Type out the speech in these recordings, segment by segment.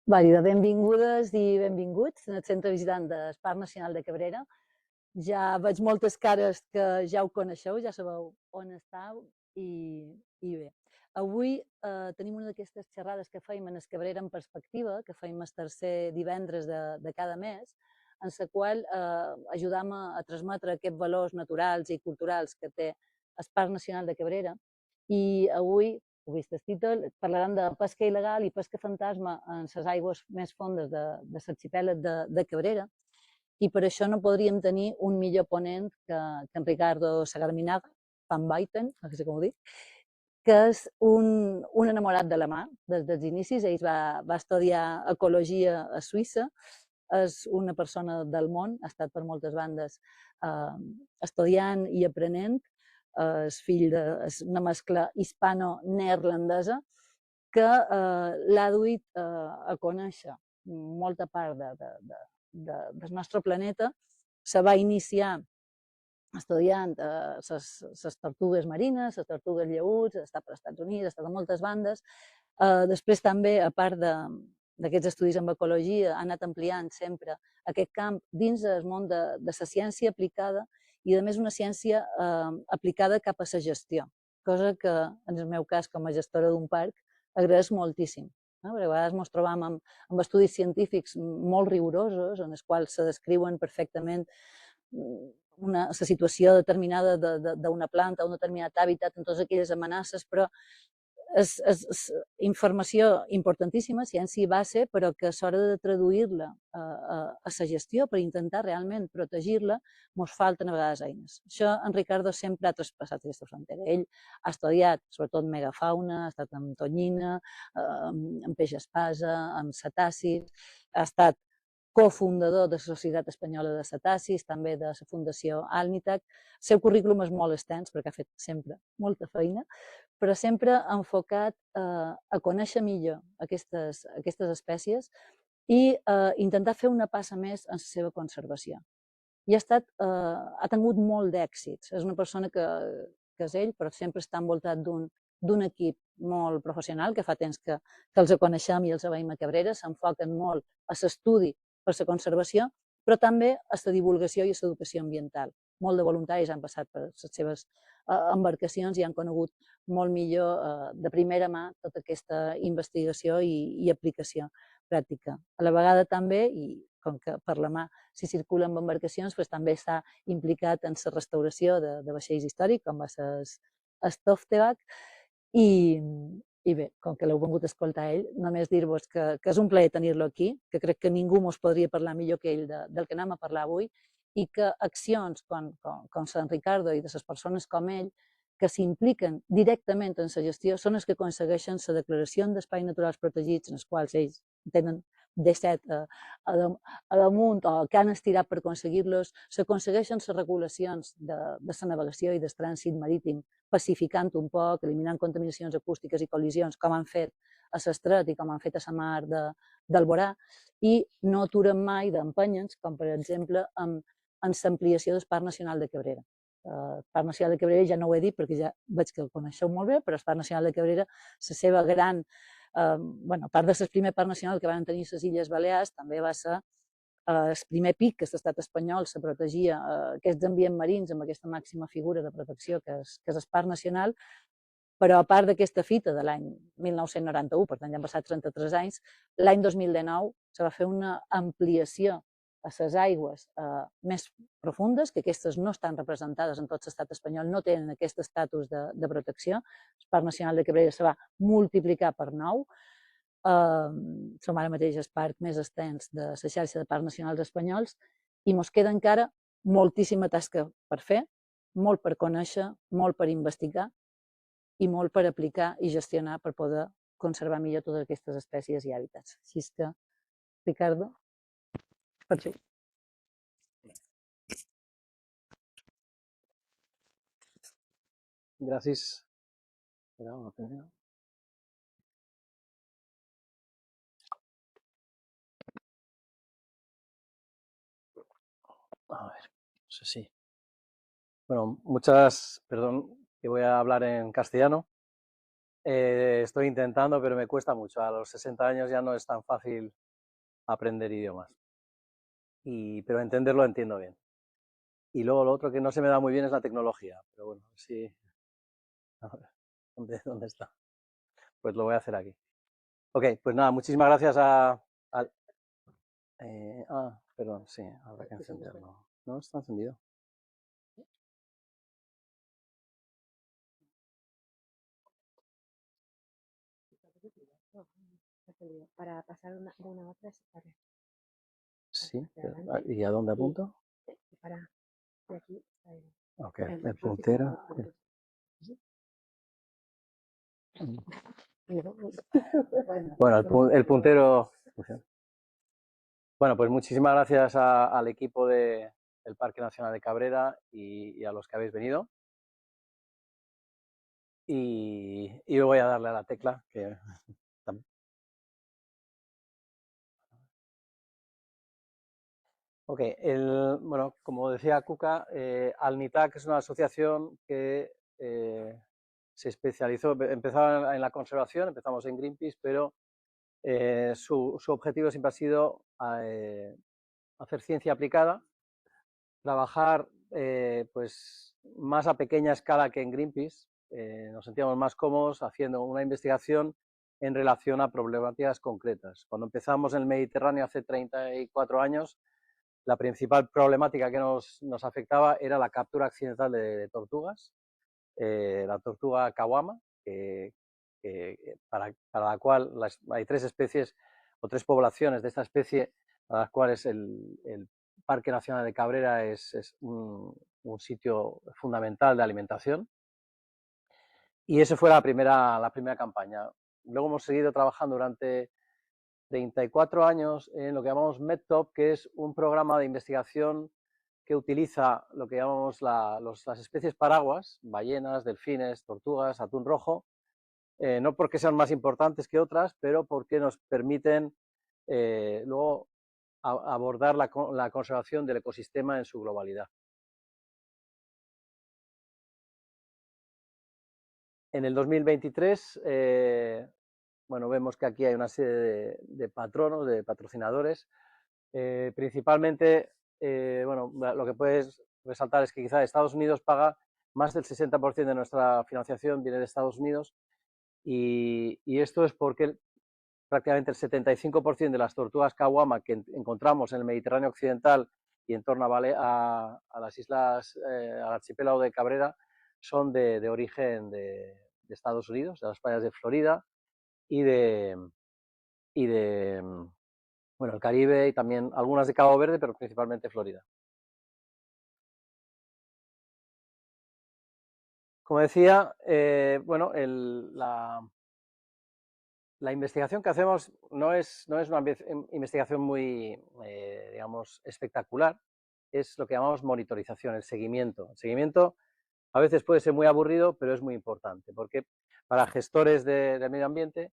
Benvingudes i benvinguts en el centre visitant del Parc Nacional de Cabrera. Ja veig moltes cares que ja ho coneixeu, ja sabeu on estàu i bé. Avui tenim una d'aquestes xerrades que feim en el Cabrera en perspectiva, que feim el tercer divendres de cada mes, en la qual ajudam a transmetre aquests valors naturals i culturals que té el Parc Nacional de Cabrera. I avui, heu vist el títol, parlaran de pesca il·legal i pesca fantasma en les aigües més fondes de l'arxipèlag de Cabrera, i per això no podríem tenir un millor ponent que en Ricardo Sagarminaga, Van Buiten, no sé com ho dic, que és un enamorat de la mar des dels inicis. Ell va estudiar ecologia a Suïssa, és una persona del món, ha estat per moltes bandes estudiant i aprenent, és una mescla hispano-neerlandesa que l'ha duit a conèixer molta part del nostre planeta. Se va iniciar estudiant les tortugues marines, les tortugues llaüts, ha estat per als Estats Units, ha estat a moltes bandes. Després també, a part d'aquests estudis en ecologia, ha anat ampliant sempre aquest camp dins del món de la ciència aplicada i, a més, una ciència aplicada cap a la gestió, cosa que, en el meu cas, com a gestora d'un parc, agraeix moltíssim. Perquè a vegades ens trobam amb estudis científics molt rigorosos, en els quals se descriuen perfectament la situació determinada d'una planta, un determinat hàbitat, en totes aquelles amenaces, però és informació importantíssima, ciència base, però que a l'hora de traduir-la a la gestió per intentar realment protegir-la, ens falten a vegades eines. Això en Ricardo sempre ha traspassat aquesta frontera. Ell ha estudiat sobretot megafauna, ha estat amb tonyina, amb peix espasa, amb cetacis, ha estat cofundador de la Societat Espanyola de Cetacis, també de la Fundació Alnitac. El seu currículum és molt extens perquè ha fet sempre molta feina, però sempre enfocat a conèixer millor aquestes espècies i intentar fer una passa més en la seva conservació. I ha tingut molt d'èxits. És una persona que és ell, però sempre està envoltat d'un equip molt professional, que fa temps que els coneixem i els veiem a Cabrera, s'enfoquen molt a l'estudi per la conservació, però també a la divulgació i a l'educació ambiental. Molt de voluntaris han passat per les seves embarcacions i han conegut molt millor de primera mà tota aquesta investigació i aplicació pràctica. A la vegada també, i com que per la mà si circula amb embarcacions, doncs també està implicat en la restauració de vaixells històrics, com va ser el Toftebak, i bé, com que l'heu vengut a escoltar ell, només dir-vos que és un plaer tenir-lo aquí, que crec que ningú mos podria parlar millor que ell del que anem a parlar avui, i que accions com Sant Ricardo i de les persones com ell, que s'impliquen directament en la gestió, són els que aconsegueixen la declaració d'espais naturals protegits, en els quals ells tenen D7 a damunt o que han estirat per aconseguir-los, s'aconsegueixen les regulacions de la navegació i del trànsit marítim, pacificant un poc, eliminant contaminacions acústiques i col·lisions, com han fet a l'Estret i com han fet a la mar d'Alborà, i no aturen mai d'empènyer-nos, com per exemple en l'ampliació del Parc Nacional de Cabrera. El Parc Nacional de Cabrera ja no ho he dit perquè ja veig que el coneixeu molt bé, però el Parc Nacional de Cabrera, la seva gran, a part de ser el primer parc nacional que van tenir les Illes Balears, també va ser el primer pic que l'estat espanyol se protegia aquests ambients marins amb aquesta màxima figura de protecció que és el Parc Nacional. Però a part d'aquesta fita de l'any 1991, per tant ja han passat 33 anys, l'any 2019 se va fer una ampliació a les aigües més profundes, que aquestes no estan representades en tot l'estat espanyol, no tenen aquest estatus de protecció. El Parc Nacional de Cabrera se va multiplicar per 9. Som ara mateix el parc més extens de la xarxa de parcs nacionals espanyols i ens queda encara moltíssima tasca per fer, molt per conèixer, molt per investigar i molt per aplicar i gestionar per poder conservar millor totes aquestes espècies i hàbitats. Així que, Ricardo, per tu. Gracias. A ver, no sé si. Bueno, perdón, que voy a hablar en castellano. Estoy intentando, pero me cuesta mucho. A los 60 años ya no es tan fácil aprender idiomas. Pero entenderlo entiendo bien. Y luego lo otro que no se me da muy bien es la tecnología. Pero bueno, sí. A ver, ¿dónde está? Pues lo voy a hacer aquí. Ok, pues nada, muchísimas gracias al... perdón, sí, habrá que encenderlo. No, está encendido. Para pasar de una a otra, Sí, ¿y a dónde apunto? para de aquí. Ok, el puntero. Bueno, el puntero. Bueno, pues muchísimas gracias al equipo del Parque Nacional de Cabrera y a los que habéis venido. Y voy a darle a la tecla. Ok, bueno, como decía Cuca, Alnitac es una asociación que se especializó, empezaba en la conservación, empezamos en Greenpeace, pero su objetivo siempre ha sido hacer ciencia aplicada, trabajar pues más a pequeña escala que en Greenpeace. Nos sentíamos más cómodos haciendo una investigación en relación a problemáticas concretas. Cuando empezamos en el Mediterráneo hace 34 años, la principal problemática que nos afectaba era la captura accidental de tortugas, la tortuga caguama, para la cual hay 3 especies o 3 poblaciones de esta especie, para las cuales el Parque Nacional de Cabrera es un sitio fundamental de alimentación. Y esa fue la primera campaña. Luego hemos seguido trabajando durante 34 años en lo que llamamos MEDTOP, que es un programa de investigación que utiliza lo que llamamos las especies paraguas, ballenas, delfines, tortugas, atún rojo, no porque sean más importantes que otras, pero porque nos permiten luego abordar la conservación del ecosistema en su globalidad. En el 2023, bueno, vemos que aquí hay una serie de patronos, de patrocinadores, principalmente, bueno, lo que puedes resaltar es que quizá Estados Unidos paga más del 60% de nuestra financiación, viene de Estados Unidos, y esto es porque prácticamente el 75% de las tortugas caguama que encontramos en el Mediterráneo occidental y en torno a las islas, al archipiélago de Cabrera, son de origen de Estados Unidos, de las playas de Florida y de bueno, el Caribe y también algunas de Cabo Verde, pero principalmente Florida. Como decía, bueno, la investigación que hacemos no es una investigación muy, digamos, espectacular, es lo que llamamos monitorización, el seguimiento. El seguimiento a veces puede ser muy aburrido, pero es muy importante, porque para gestores del medio ambiente,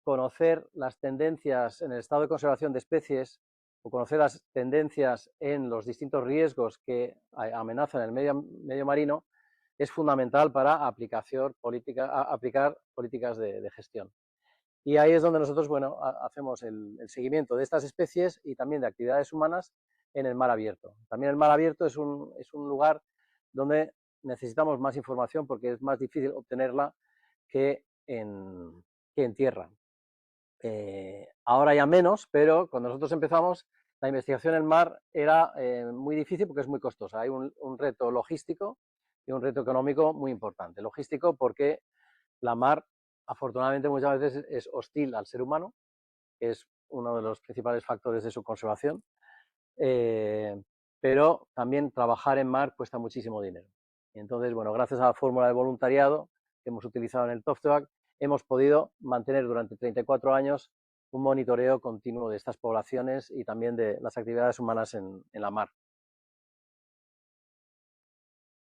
conocer las tendencias en el estado de conservación de especies o conocer las tendencias en los distintos riesgos que amenazan el medio marino es fundamental para aplicar políticas de gestión. Y ahí es donde nosotros, bueno, hacemos el seguimiento de estas especies y también de actividades humanas en el mar abierto. También el mar abierto es un lugar donde necesitamos más información porque es más difícil obtenerla que en tierra. Ahora ya menos, pero cuando nosotros empezamos, la investigación en el mar era muy difícil porque es muy costosa. Hay un reto logístico y un reto económico muy importante. Logístico porque la mar, afortunadamente, muchas veces es hostil al ser humano, que es uno de los principales factores de su conservación, pero también trabajar en mar cuesta muchísimo dinero. Entonces, bueno, gracias a la fórmula de voluntariado que hemos utilizado en el TOFTEBAC, hemos podido mantener durante 34 años un monitoreo continuo de estas poblaciones y también de las actividades humanas en la mar.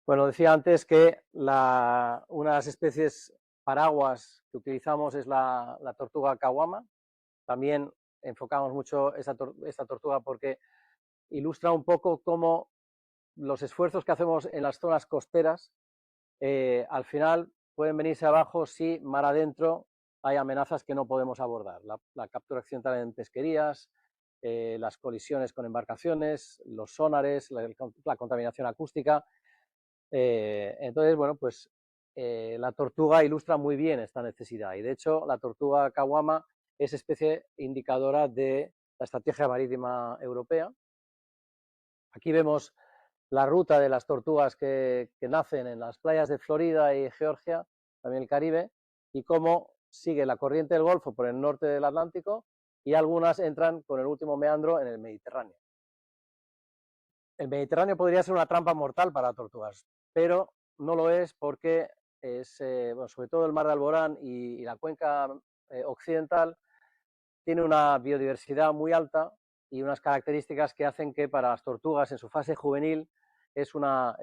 Bueno, decía antes que una de las especies paraguas que utilizamos es la tortuga caguama. También enfocamos mucho esta tortuga porque ilustra un poco cómo los esfuerzos que hacemos en las zonas costeras al final pueden venirse abajo si mar adentro hay amenazas que no podemos abordar. La captura accidental en pesquerías, las colisiones con embarcaciones, los sonares, la contaminación acústica. Entonces, bueno, pues la tortuga ilustra muy bien esta necesidad y de hecho la tortuga caguama es especie indicadora de la estrategia marítima europea. Aquí vemos la ruta de las tortugas que nacen en las playas de Florida y Georgia, también el Caribe, y cómo sigue la corriente del Golfo por el norte del Atlántico y algunas entran con el último meandro en el Mediterráneo. El Mediterráneo podría ser una trampa mortal para tortugas, pero no lo es porque es, bueno, sobre todo el mar de Alborán y la cuenca occidental tiene una biodiversidad muy alta y unas características que hacen que para las tortugas en su fase juvenil es una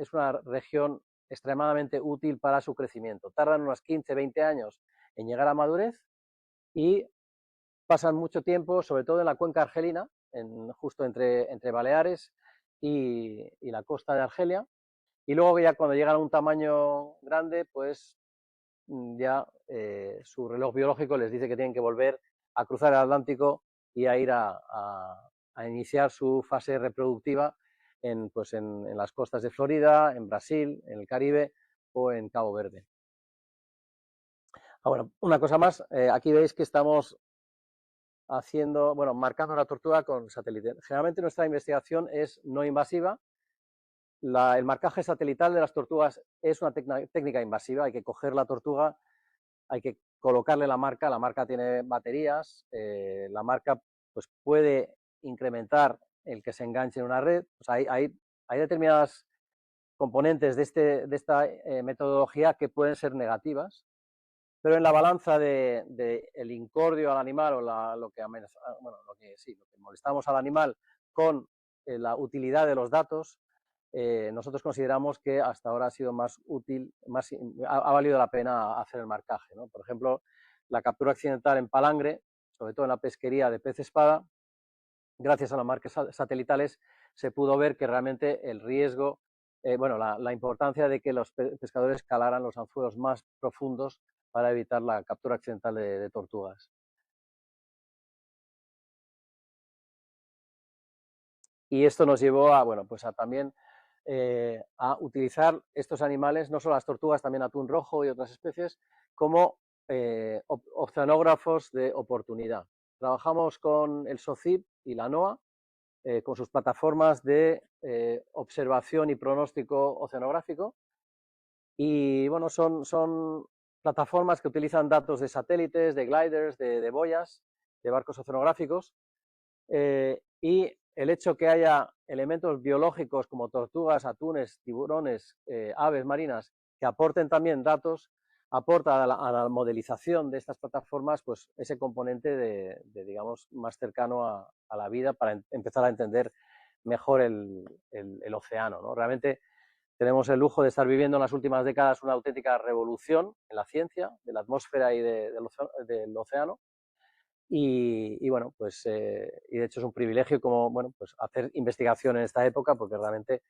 región extremadamente útil para su crecimiento. Tardan unos 15-20 años en llegar a madurez y pasan mucho tiempo, sobre todo en la cuenca argelina, justo entre Baleares y la costa de Argelia. Y luego ya cuando llegan a un tamaño grande, pues ya su reloj biológico les dice que tienen que volver a cruzar el Atlántico y a ir a iniciar su fase reproductiva pues en las costas de Florida, en Brasil, en el Caribe o en Cabo Verde. Bueno, una cosa más, aquí veis que estamos haciendo, bueno, marcando la tortuga con satélite. Generalmente nuestra investigación es no invasiva. El marcaje satelital de las tortugas es una técnica invasiva, hay que coger la tortuga, hay que colocarle la marca tiene baterías, la marca pues, puede incrementar el que se enganche en una red. O sea, hay determinadas componentes de esta metodología que pueden ser negativas, pero en la balanza de el incordio al animal o lo que molestamos al animal con la utilidad de los datos, nosotros consideramos que hasta ahora ha sido más útil, ha valido la pena hacer el marcaje, ¿no? Por ejemplo, la captura accidental en palangre, sobre todo en la pesquería de pez espada, gracias a las marcas satelitales se pudo ver que realmente el riesgo, la importancia de que los pescadores calaran los anzuelos más profundos para evitar la captura accidental de tortugas. Y esto nos llevó a, bueno, pues a también a utilizar estos animales, no solo las tortugas, también atún rojo y otras especies, como oceanógrafos de oportunidad. Trabajamos con el SOCIP y la NOAA, con sus plataformas de observación y pronóstico oceanográfico. Y bueno, son plataformas que utilizan datos de satélites, de gliders, de boyas, de barcos oceanográficos, y el hecho que haya elementos biológicos como tortugas, atunes, tiburones, aves marinas que aporten también datos, aporta a la modelización de estas plataformas pues ese componente digamos, más cercano a la vida para empezar a entender mejor el océano, ¿no? Realmente tenemos el lujo de estar viviendo en las últimas décadas una auténtica revolución en la ciencia, de la atmósfera y del océano. Y bueno, pues y de hecho es un privilegio como, bueno, pues hacer investigación en esta época porque realmente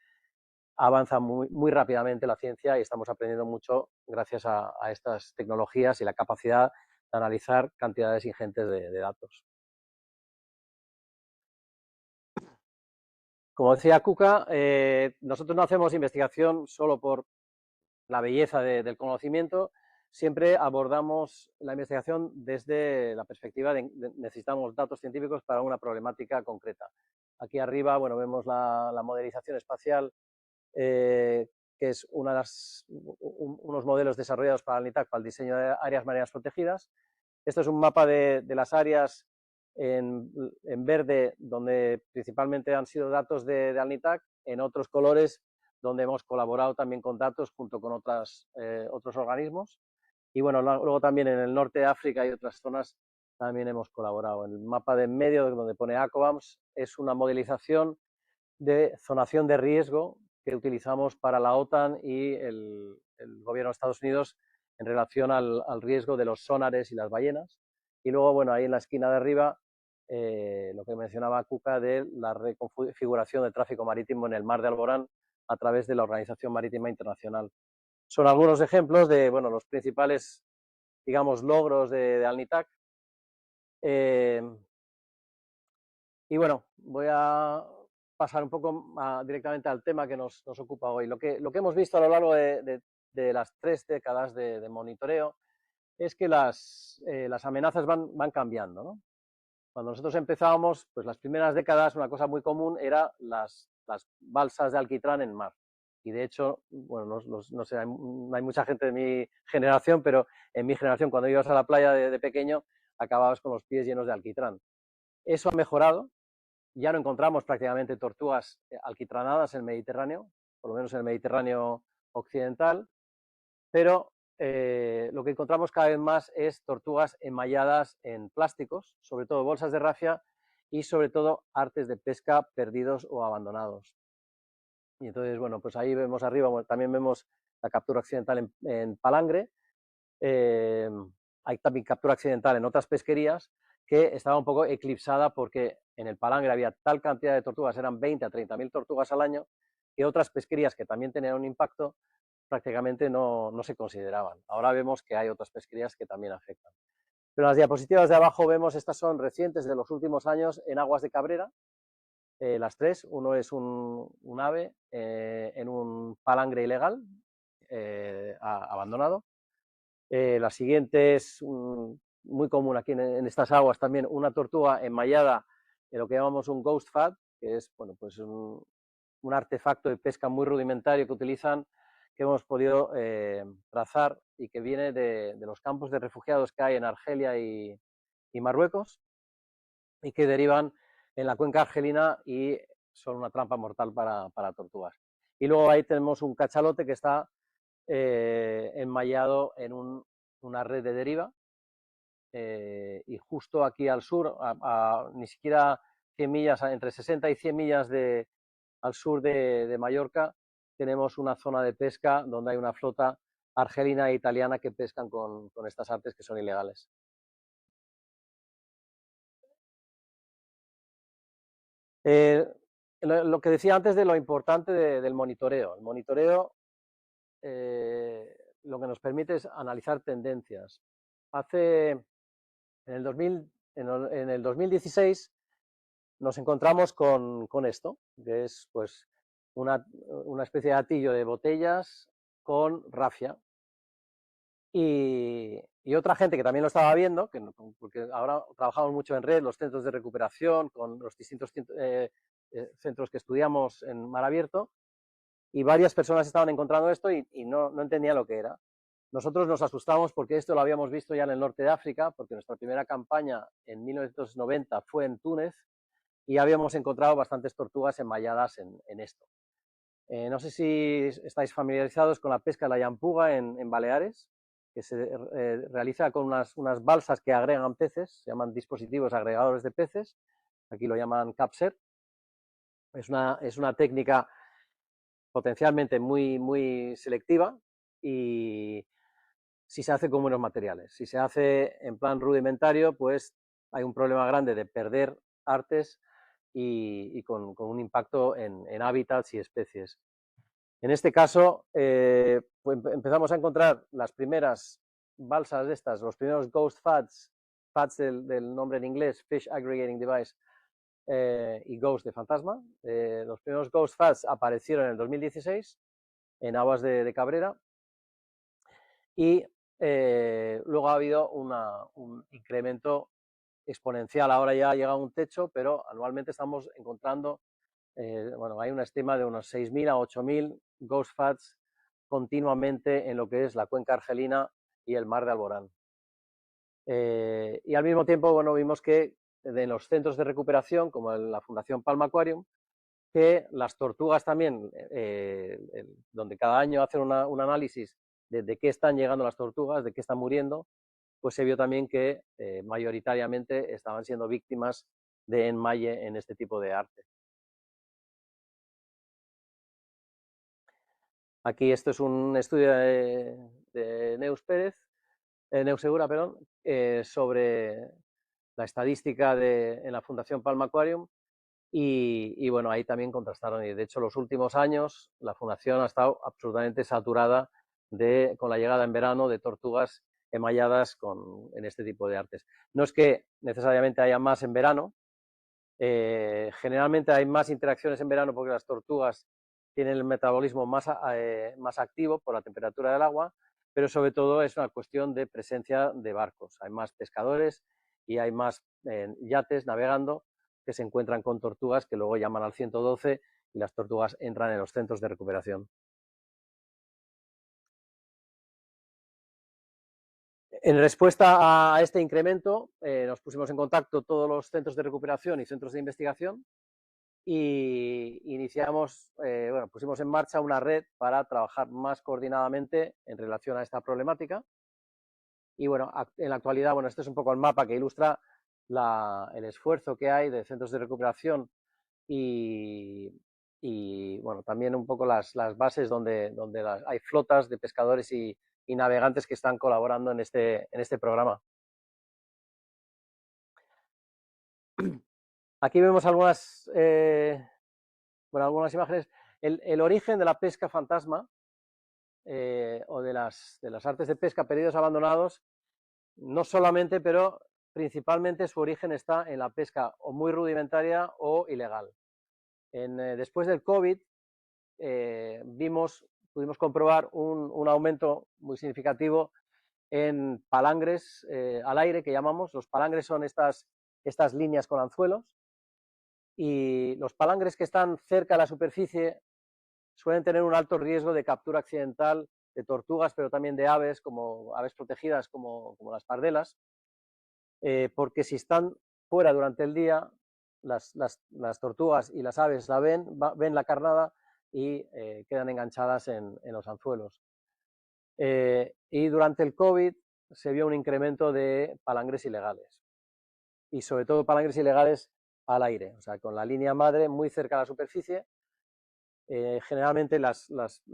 avanza muy rápidamente la ciencia y estamos aprendiendo mucho gracias a estas tecnologías y la capacidad de analizar cantidades ingentes de datos. Como decía Kuka, nosotros no hacemos investigación solo por la belleza del conocimiento, siempre abordamos la investigación desde la perspectiva de necesitamos datos científicos para una problemática concreta. Aquí arriba, bueno, vemos la modelización espacial, que es unos modelos desarrollados para el NITAC, para el diseño de áreas marinas protegidas. Esto es un mapa de las áreas en verde, donde principalmente han sido datos de Alnitac, en otros colores, donde hemos colaborado también con datos junto con otros organismos. Y bueno, luego también en el norte de África y otras zonas también hemos colaborado. El mapa de en medio, donde pone ACOBAMS, es una modelización de zonación de riesgo que utilizamos para la OTAN y el gobierno de Estados Unidos en relación al riesgo de los sonares y las ballenas. Y luego, bueno, ahí en la esquina de arriba, lo que mencionaba Kuka de la reconfiguración del tráfico marítimo en el mar de Alborán a través de la Organización Marítima Internacional. son algunos ejemplos de, bueno, los principales, digamos, logros de Alnitak. Y bueno, voy a pasar un poco directamente al tema que nos ocupa hoy. Lo que hemos visto a lo largo de las 3 décadas de monitoreo es que las amenazas van cambiando, ¿no? Cuando nosotros empezábamos, pues las primeras décadas, una cosa muy común era las balsas de alquitrán en mar. Y de hecho, bueno, no sé, no hay mucha gente de mi generación, pero en mi generación, cuando ibas a la playa de pequeño, acababas con los pies llenos de alquitrán. Eso ha mejorado, ya no encontramos prácticamente tortugas alquitranadas en el Mediterráneo, por lo menos en el Mediterráneo occidental, pero lo que encontramos cada vez más es tortugas enmalladas en plásticos, sobre todo bolsas de rafia y sobre todo artes de pesca perdidos o abandonados. Y entonces, bueno, pues ahí vemos arriba, también vemos la captura accidental en palangre, hay también captura accidental en otras pesquerías que estaba un poco eclipsada porque en el palangre había tal cantidad de tortugas, eran 20 a 30.000 tortugas al año, que otras pesquerías que también tenían un impacto prácticamente no se consideraban. Ahora vemos que hay otras pesquerías que también afectan. Pero en las diapositivas de abajo vemos, estas son recientes de los últimos años en aguas de Cabrera, las 3, uno es un ave en un palangre ilegal, abandonado. La siguiente es muy común aquí en estas aguas también, una tortuga enmallada en lo que llamamos un ghost fad, que es, bueno, pues un artefacto de pesca muy rudimentario que utilizan, que hemos podido trazar y que viene de los campos de refugiados que hay en Argelia y Marruecos y que derivan en la cuenca argelina y son una trampa mortal para tortugas. Y luego ahí tenemos un cachalote que está enmallado en una red de deriva y justo aquí al sur, ni siquiera 100 millas, entre 60 y 100 millas al sur de Mallorca, tenemos una zona de pesca donde hay una flota argelina e italiana que pescan con estas artes que son ilegales. Lo que decía antes de lo importante del monitoreo. El monitoreo lo que nos permite es analizar tendencias. En el 2016 nos encontramos con esto, que es pues una especie de atillo de botellas con rafia. Y otra gente que también lo estaba viendo, porque ahora trabajamos mucho en red, los centros de recuperación, con los distintos centros que estudiamos en mar abierto, y varias personas estaban encontrando esto y no entendían lo que era. Nosotros nos asustamos porque esto lo habíamos visto ya en el norte de África, porque nuestra primera campaña en 1990 fue en Túnez y habíamos encontrado bastantes tortugas enmalladas en esto. No sé si estáis familiarizados con la pesca de la llampuga en Baleares, que se realiza con unas balsas que agregan peces, se llaman dispositivos agregadores de peces, aquí lo llaman capser. Es una técnica potencialmente muy selectiva y si se hace con buenos materiales. Si se hace en plan rudimentario, pues hay un problema grande de perder artes y con un impacto en hábitats y especies. En este caso, pues empezamos a encontrar las primeras balsas de estas, los primeros ghost fads del nombre en inglés, Fish Aggregating Device, y Ghost de fantasma. Los primeros Ghost fads aparecieron en el 2016 en aguas de Cabrera y luego ha habido un incremento exponencial. Ahora ya ha llegado a un techo, pero anualmente estamos encontrando, bueno, hay una estima de unos 6.000 a 8.000 ghost fads continuamente en lo que es la cuenca argelina y el mar de Alborán. Y al mismo tiempo, bueno, vimos que en los centros de recuperación, como la Fundación Palma Aquarium, que las tortugas también, donde cada año hacen un análisis de qué están llegando las tortugas, de qué están muriendo, pues se vio también que mayoritariamente estaban siendo víctimas de enmalle en este tipo de arte. Aquí esto es un estudio de Neus Segura, perdón, sobre la estadística en la Fundación Palma Aquarium y bueno, ahí también contrastaron y de hecho los últimos años la fundación ha estado absolutamente saturada con la llegada en verano de tortugas emalladas en este tipo de artes. No es que necesariamente haya más en verano, generalmente hay más interacciones en verano porque las tortugas tienen el metabolismo más activo por la temperatura del agua, pero sobre todo es una cuestión de presencia de barcos. Hay más pescadores y hay más yates navegando que se encuentran con tortugas que luego llaman al 112 y las tortugas entran en los centros de recuperación. En respuesta a este incremento, nos pusimos en contacto todos los centros de recuperación y centros de investigación y pusimos en marcha una red para trabajar más coordinadamente en relación a esta problemática. Y bueno, en la actualidad, este es un poco el mapa que ilustra el esfuerzo que hay de centros de recuperación y bueno, también un poco las bases donde hay flotas de pescadores y navegantes que están colaborando en este programa. Aquí vemos algunas imágenes. El origen de la pesca fantasma o de las artes de pesca perdidos abandonados, no solamente, pero principalmente su origen está en la pesca o muy rudimentaria o ilegal. Después del COVID pudimos comprobar un aumento muy significativo en palangres al aire, que llamamos. Los palangres son estas líneas con anzuelos, y los palangres que están cerca de la superficie suelen tener un alto riesgo de captura accidental de tortugas, pero también de aves, como aves protegidas como las pardelas, porque si están fuera durante el día, las tortugas y las aves ven la carnada y quedan enganchadas en los anzuelos. Y durante el COVID se vio un incremento de palangres ilegales, y sobre todo palangres ilegales al aire, o sea, con la línea madre muy cerca de la superficie. Generalmente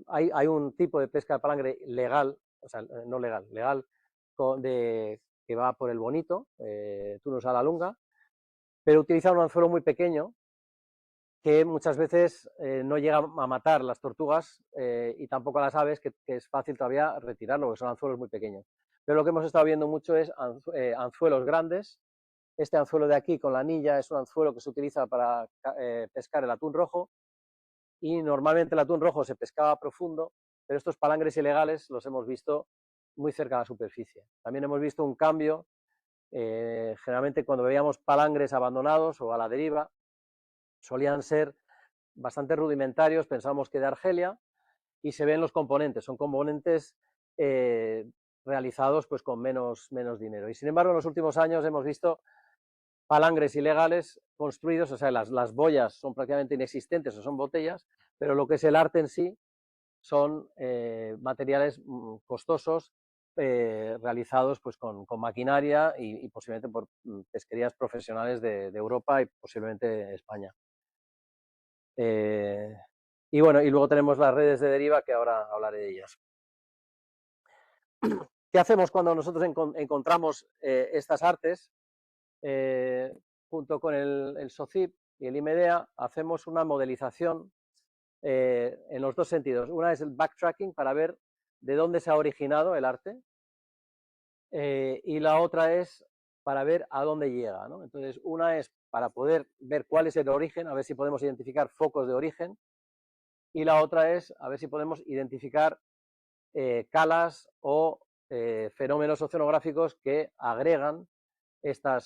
hay un tipo de pesca de palangre legal, o sea, no legal, que va por el bonito, tunus a la lunga, pero utiliza un anzuelo muy pequeño que muchas veces no llega a matar las tortugas y tampoco a las aves, que es fácil todavía retirarlo, porque son anzuelos muy pequeños. Pero lo que hemos estado viendo mucho es anzuelos grandes. Este anzuelo de aquí con la anilla es un anzuelo que se utiliza para pescar el atún rojo, y normalmente el atún rojo se pescaba profundo, pero estos palangres ilegales los hemos visto muy cerca de la superficie. También hemos visto un cambio, generalmente cuando veíamos palangres abandonados o a la deriva, solían ser bastante rudimentarios, pensamos que de Argelia, y se ven los componentes, son componentes realizados pues con menos dinero. Y sin embargo, en los últimos años hemos visto palangres ilegales construidos, o sea, las boyas son prácticamente inexistentes o son botellas, pero lo que es el arte en sí son materiales costosos, realizados pues con maquinaria y posiblemente por pesquerías profesionales de Europa y posiblemente España. Y bueno, y luego tenemos las redes de deriva, que ahora hablaré de ellas. ¿Qué hacemos cuando nosotros encontramos estas artes? Junto con el SOCIP y el IMEDEA hacemos una modelización en los dos sentidos. Una es el backtracking, para ver de dónde se ha originado el arte, y la otra es para ver a dónde llega, ¿no? Entonces, una es para poder ver cuál es el origen, a ver si podemos identificar focos de origen, y la otra es a ver si podemos identificar calas o fenómenos oceanográficos que agregan esta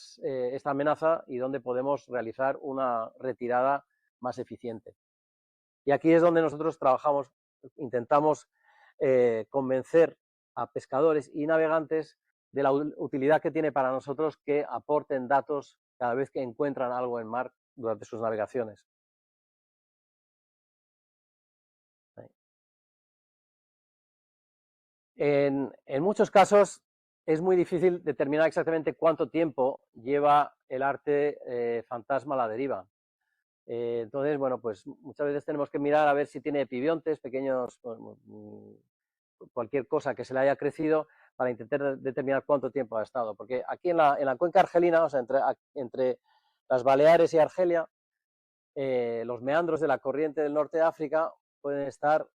amenaza y donde podemos realizar una retirada más eficiente. Y aquí es donde nosotros trabajamos, intentamos convencer a pescadores y navegantes de la utilidad que tiene para nosotros que aporten datos cada vez que encuentran algo en mar durante sus navegaciones. En muchos casos es muy difícil determinar exactamente cuánto tiempo lleva el arte fantasma a la deriva. Entonces, bueno, pues muchas veces tenemos que mirar a ver si tiene epibiontes, pequeños, cualquier cosa que se le haya crecido, para intentar determinar cuánto tiempo ha estado. Porque aquí en la cuenca argelina, o sea, entre las Baleares y Argelia, los meandros de la corriente del norte de África pueden estar,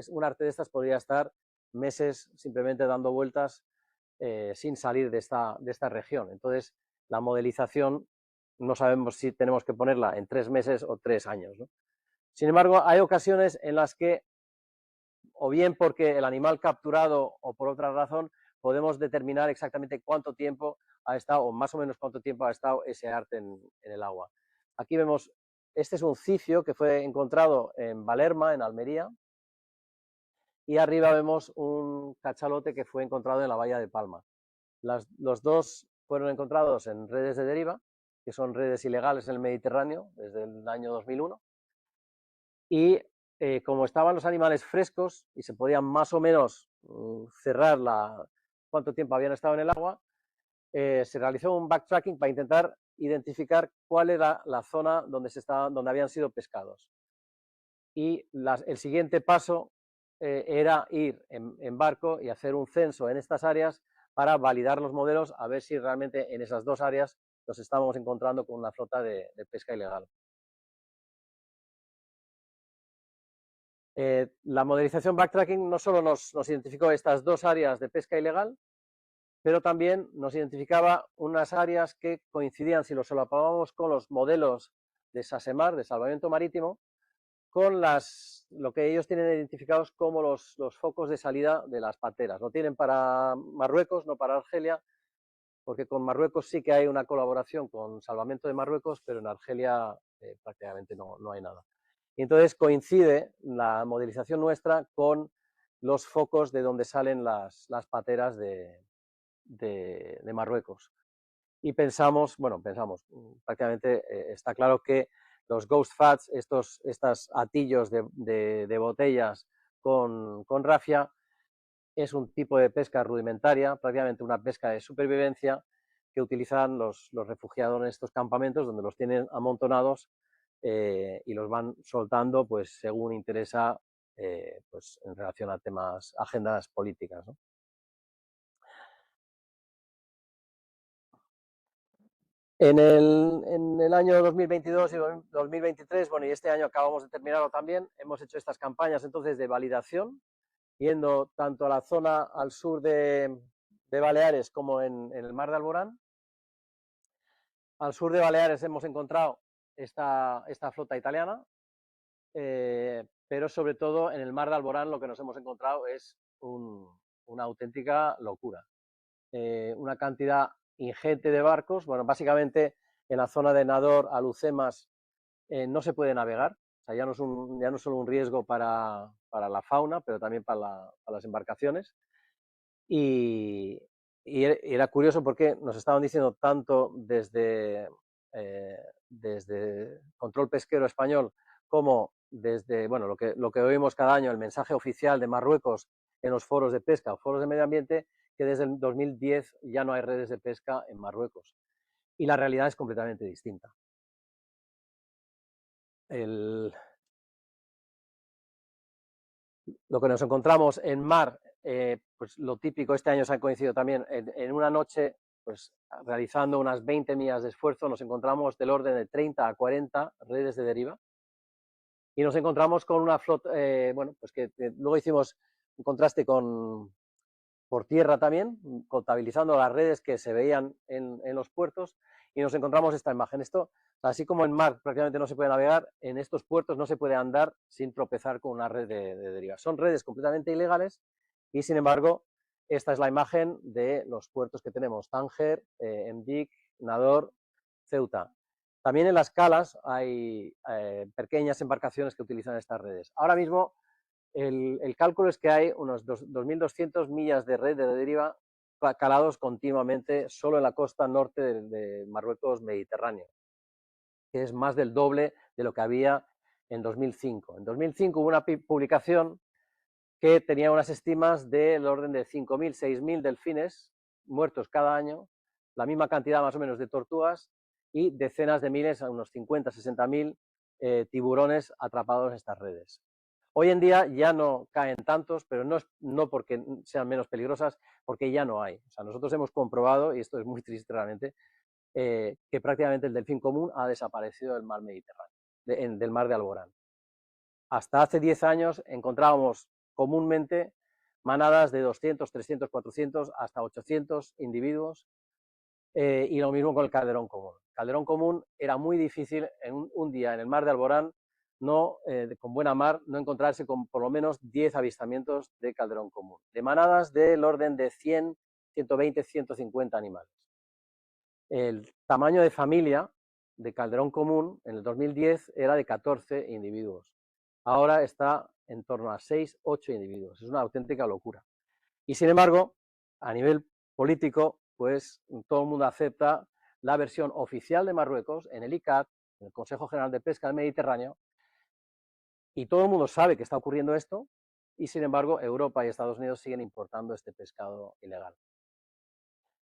un arte de estas podría estar meses simplemente dando vueltas sin salir de esta región. Entonces, la modelización no sabemos si tenemos que ponerla en 3 meses o 3 años, ¿no? Sin embargo, hay ocasiones en las que, o bien porque el animal capturado o por otra razón, podemos determinar exactamente cuánto tiempo ha estado, o más o menos cuánto tiempo ha estado ese arte en el agua. Aquí vemos, este es un cicio que fue encontrado en Valerma, en Almería, y arriba vemos un cachalote que fue encontrado en la bahía de Palma. Los dos fueron encontrados en redes de deriva, que son redes ilegales en el Mediterráneo desde el año 2001, y como estaban los animales frescos y se podían más o menos cerrar cuánto tiempo habían estado en el agua, se realizó un backtracking para intentar identificar cuál era la zona donde habían sido pescados. Y el siguiente paso era ir en barco y hacer un censo en estas áreas para validar los modelos, a ver si realmente en esas 2 áreas nos estábamos encontrando con una flota de pesca ilegal. La modelización backtracking no solo nos identificó estas 2 áreas de pesca ilegal, pero también nos identificaba unas áreas que coincidían, si los solapábamos con los modelos de SASEMAR, de salvamento marítimo, con lo que ellos tienen identificados como los focos de salida de las pateras. Lo tienen para Marruecos, no para Argelia, porque con Marruecos sí que hay una colaboración con Salvamento de Marruecos, pero en Argelia prácticamente no hay nada. Y entonces coincide la modelización nuestra con los focos de donde salen las pateras de Marruecos. Y pensamos, prácticamente está claro que los ghost fats, estos atillos de botellas con rafia, es un tipo de pesca rudimentaria, prácticamente una pesca de supervivencia que utilizan los refugiados en estos campamentos, donde los tienen amontonados y los van soltando pues según interesa pues en relación a temas, agendas políticas, ¿no? En el año 2022 y 2023, bueno, y este año acabamos de terminarlo también, hemos hecho estas campañas entonces de validación, yendo tanto a la zona al sur de Baleares como en el mar de Alborán. Al sur de Baleares hemos encontrado esta flota italiana, pero sobre todo en el mar de Alborán lo que nos hemos encontrado es una auténtica locura. Una cantidad ingente de barcos. Bueno, básicamente en la zona de Nador, Alucemas, no se puede navegar. O sea, ya no es solo un riesgo para la fauna, pero también para las embarcaciones. Y era curioso porque nos estaban diciendo tanto desde Control Pesquero Español como desde, bueno, lo que oímos cada año, el mensaje oficial de Marruecos en los foros de pesca o foros de medio ambiente, que desde el 2010 ya no hay redes de pesca en Marruecos. Y la realidad es completamente distinta. Lo que nos encontramos en mar, pues lo típico, este año se ha coincidido también, en una noche, pues realizando unas 20 millas de esfuerzo, nos encontramos del orden de 30 a 40 redes de deriva, y nos encontramos con una flota, bueno, pues que luego hicimos un contraste por tierra también, contabilizando las redes que se veían en los puertos, y nos encontramos esta imagen. Esto, así como en mar prácticamente no se puede navegar, en estos puertos no se puede andar sin tropezar con una red de deriva. Son redes completamente ilegales y, sin embargo, esta es la imagen de los puertos que tenemos: Tánger, Emdik, Nador, Ceuta. También en las calas hay pequeñas embarcaciones que utilizan estas redes. Ahora mismo el cálculo es que hay unos 2.200 millas de red de deriva calados continuamente solo en la costa norte de Marruecos Mediterráneo, que es más del doble de lo que había en 2005. En 2005 hubo una publicación que tenía unas estimas del orden de 5.000, 6.000 delfines muertos cada año, la misma cantidad más o menos de tortugas y decenas de miles, unos 50, 60.000 tiburones atrapados en estas redes. Hoy en día ya no caen tantos, pero no porque sean menos peligrosas, porque ya no hay. O sea, nosotros hemos comprobado, y esto es muy triste realmente, que prácticamente el delfín común ha desaparecido del mar Mediterráneo, del mar de Alborán. Hasta hace 10 años encontrábamos comúnmente manadas de 200, 300, 400, hasta 800 individuos, y lo mismo con el calderón común. El calderón común era muy difícil en un día en el mar de Alborán, con buena mar, no encontrarse con por lo menos 10 avistamientos de calderón común, de manadas del orden de 100, 120, 150 animales. El tamaño de familia de calderón común en el 2010 era de 14 individuos. Ahora está en torno a 6, 8 individuos. Es una auténtica locura. Y sin embargo, a nivel político, pues todo el mundo acepta la versión oficial de Marruecos en el ICCAT, en el Consejo General de Pesca del Mediterráneo, y todo el mundo sabe que está ocurriendo esto, y sin embargo Europa y Estados Unidos siguen importando este pescado ilegal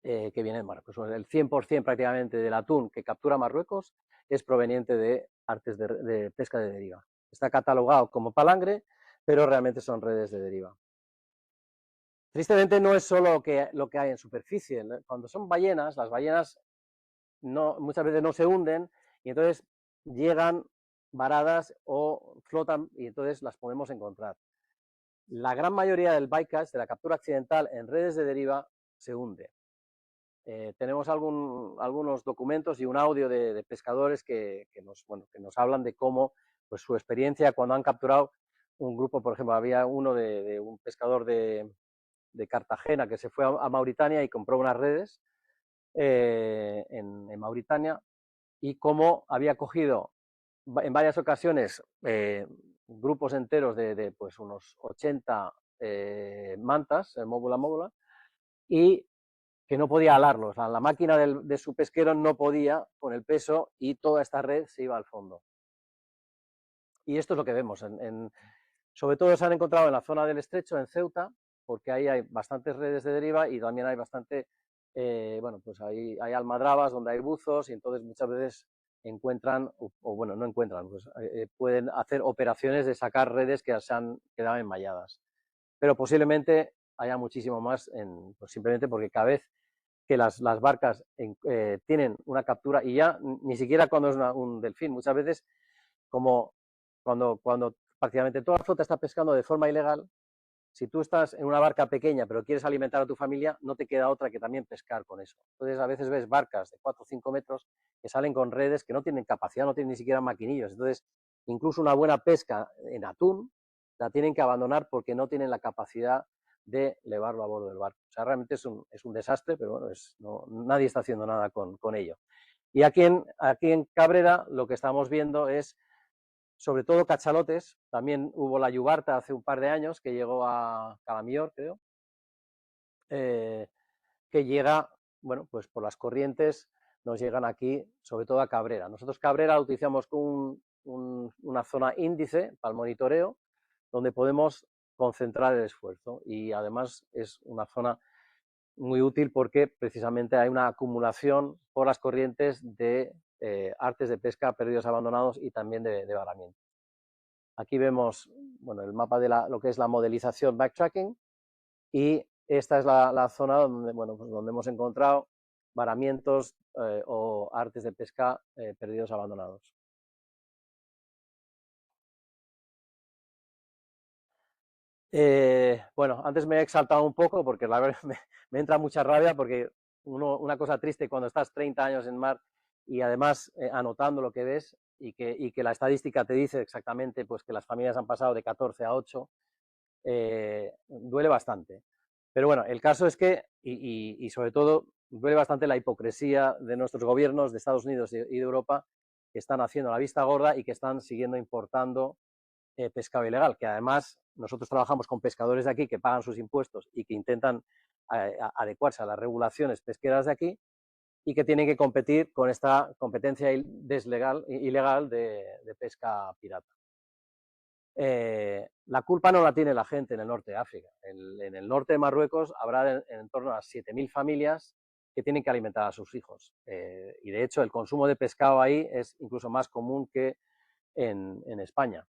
que viene de Marruecos. El 100% prácticamente del atún que captura Marruecos es proveniente de artes de pesca de deriva. Está catalogado como palangre, pero realmente son redes de deriva. Tristemente no es solo lo que hay en superficie. Cuando son ballenas, las ballenas muchas veces no se hunden y entonces llegan varadas o flotan y entonces las podemos encontrar. La gran mayoría del bycatch, de la captura accidental en redes de deriva, se hunde. Tenemos algunos documentos y un audio de pescadores que nos hablan de cómo pues, su experiencia cuando han capturado un grupo, por ejemplo, había uno de un pescador de Cartagena que se fue a Mauritania y compró unas redes en Mauritania, y cómo había cogido en varias ocasiones grupos enteros de pues unos 80 mantas, móvula, y que no podía alarlos. La máquina de su pesquero no podía con el peso y toda esta red se iba al fondo. Y esto es lo que vemos. Sobre todo se han encontrado en la zona del estrecho, en Ceuta, porque ahí hay bastantes redes de deriva y también hay bastante, pues hay almadrabas donde hay buzos y entonces muchas veces encuentran, no encuentran, pues pueden hacer operaciones de sacar redes que se han quedado enmalladas. Pero posiblemente haya muchísimo más, pues simplemente porque cada vez que las barcas tienen una captura, y ya ni siquiera cuando es un delfín, muchas veces como cuando prácticamente toda la flota está pescando de forma ilegal, si tú estás en una barca pequeña pero quieres alimentar a tu familia, no te queda otra que también pescar con eso. Entonces a veces ves barcas de 4 o 5 metros que salen con redes que no tienen capacidad, no tienen ni siquiera maquinillos. Entonces incluso una buena pesca en atún la tienen que abandonar porque no tienen la capacidad de llevarlo a bordo del barco. O sea, realmente es un desastre, pero bueno, nadie está haciendo nada con ello. Y aquí en Cabrera lo que estamos viendo es sobre todo cachalotes. También hubo la yubarta hace un par de años que llegó a Calamior, creo, que llega, bueno, pues por las corrientes nos llegan aquí, sobre todo a Cabrera. Nosotros Cabrera lo utilizamos como una zona índice para el monitoreo, donde podemos concentrar el esfuerzo, y además es una zona muy útil porque precisamente hay una acumulación por las corrientes de artes de pesca perdidos abandonados y también de varamiento. Aquí vemos el mapa de lo que es la modelización backtracking, y esta es la zona donde, pues donde hemos encontrado varamientos o artes de pesca perdidos abandonados. Antes me he exaltado un poco porque la verdad me entra mucha rabia, porque una cosa triste cuando estás 30 años en mar y además anotando lo que ves y que la estadística te dice exactamente pues que las familias han pasado de 14 a 8, duele bastante. Pero bueno, el caso es que, y sobre todo, duele bastante la hipocresía de nuestros gobiernos de Estados Unidos y de Europa, que están haciendo la vista gorda y que están siguiendo importando pescado ilegal, que además nosotros trabajamos con pescadores de aquí que pagan sus impuestos y que intentan adecuarse a las regulaciones pesqueras de aquí, y que tienen que competir con esta competencia ilegal de pesca pirata. La culpa no la tiene la gente en el norte de África. En el norte de Marruecos habrá en torno a 7.000 familias que tienen que alimentar a sus hijos. Y de hecho el consumo de pescado ahí es incluso más común que en España.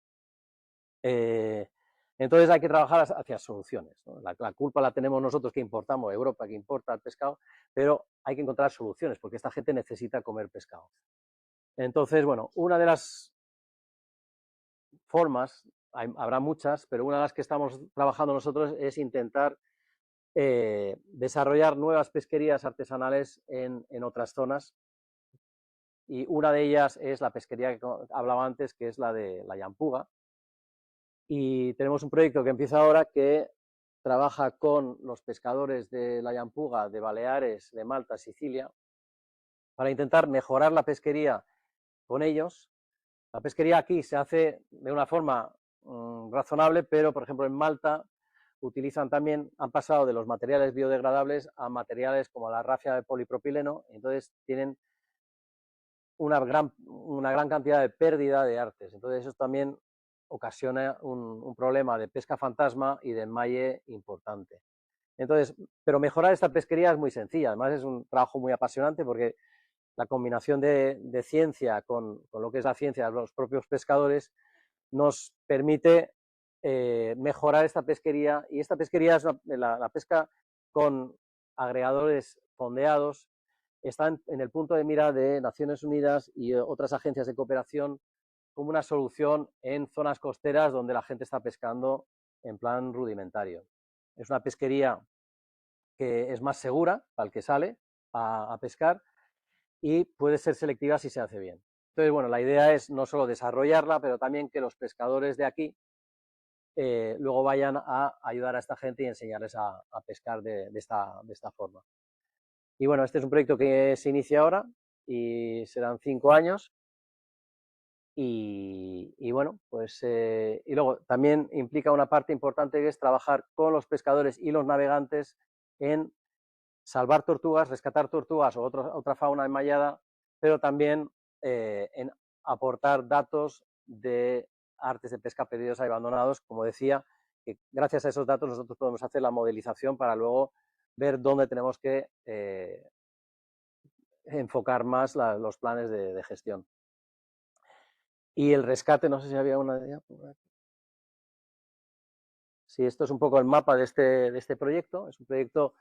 Entonces hay que trabajar hacia soluciones, ¿no? La culpa la tenemos nosotros que importamos, Europa que importa el pescado, pero hay que encontrar soluciones porque esta gente necesita comer pescado. Entonces, una de las formas habrá muchas, pero una de las que estamos trabajando nosotros es intentar desarrollar nuevas pesquerías artesanales en otras zonas, y una de ellas es la pesquería que hablaba antes, que es la de la llampuga, y tenemos un proyecto que empieza ahora que trabaja con los pescadores de la llampuga de Baleares, de Malta, Sicilia, para intentar mejorar la pesquería con ellos. La pesquería aquí se hace de una forma razonable, pero por ejemplo en Malta utilizan también, han pasado de los materiales biodegradables a materiales como la rafia de polipropileno, entonces tienen una gran cantidad de pérdida de artes. Entonces eso también ocasiona un problema de pesca fantasma y de enmalle importante. Entonces, pero mejorar esta pesquería es muy sencilla, además es un trabajo muy apasionante porque la combinación de ciencia con lo que es la ciencia de los propios pescadores nos permite mejorar esta pesquería, y esta pesquería es la pesca con agregadores fondeados, está en el punto de mira de Naciones Unidas y otras agencias de cooperación como una solución en zonas costeras donde la gente está pescando en plan rudimentario. Es una pesquería que es más segura para el que sale a pescar y puede ser selectiva si se hace bien. Entonces, bueno, la idea es no solo desarrollarla, pero también que los pescadores de aquí luego vayan a ayudar a esta gente y enseñarles a pescar de esta forma. Y bueno, este es un proyecto que se inicia ahora y serán 5 años. Y bueno, pues y luego también implica una parte importante que es trabajar con los pescadores y los navegantes en salvar tortugas, rescatar tortugas o otra fauna enmallada, pero también en aportar datos de artes de pesca perdidos y abandonados, como decía, que gracias a esos datos nosotros podemos hacer la modelización para luego ver dónde tenemos que enfocar más los planes de gestión. Y el rescate, no sé si había una idea por aquí. Sí, esto es un poco el mapa de este proyecto. Es un proyecto,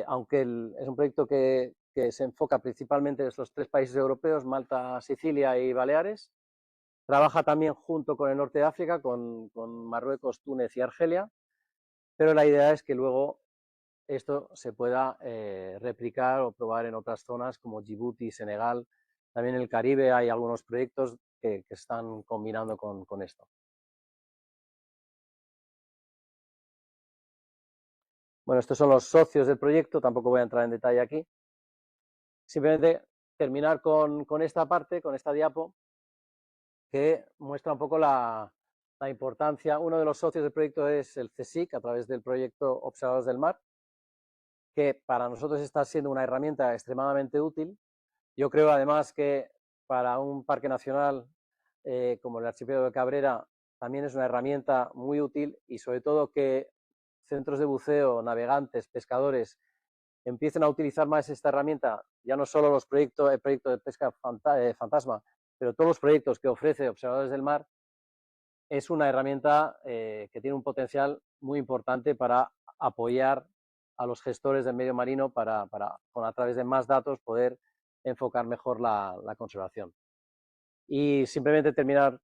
aunque es un proyecto que se enfoca principalmente en estos 3 países europeos, Malta, Sicilia y Baleares. Trabaja también junto con el norte de África, con Marruecos, Túnez y Argelia, pero la idea es que luego esto se pueda replicar o probar en otras zonas como Djibouti, Senegal. También en el Caribe hay algunos proyectos que están combinando con esto. Bueno, estos son los socios del proyecto, tampoco voy a entrar en detalle aquí. Simplemente terminar con esta parte, con esta diapo, que muestra un poco la importancia. Uno de los socios del proyecto es el CSIC, a través del proyecto Observadores del Mar, que para nosotros está siendo una herramienta extremadamente útil. Yo creo además que para un parque nacional como el archipiélago de Cabrera también es una herramienta muy útil, y sobre todo que centros de buceo, navegantes, pescadores empiecen a utilizar más esta herramienta, ya no solo el proyecto de pesca fantasma, pero todos los proyectos que ofrece Observadores del Mar, es una herramienta que tiene un potencial muy importante para apoyar a los gestores del medio marino para a través de más datos, poder enfocar mejor la conservación. Y simplemente terminar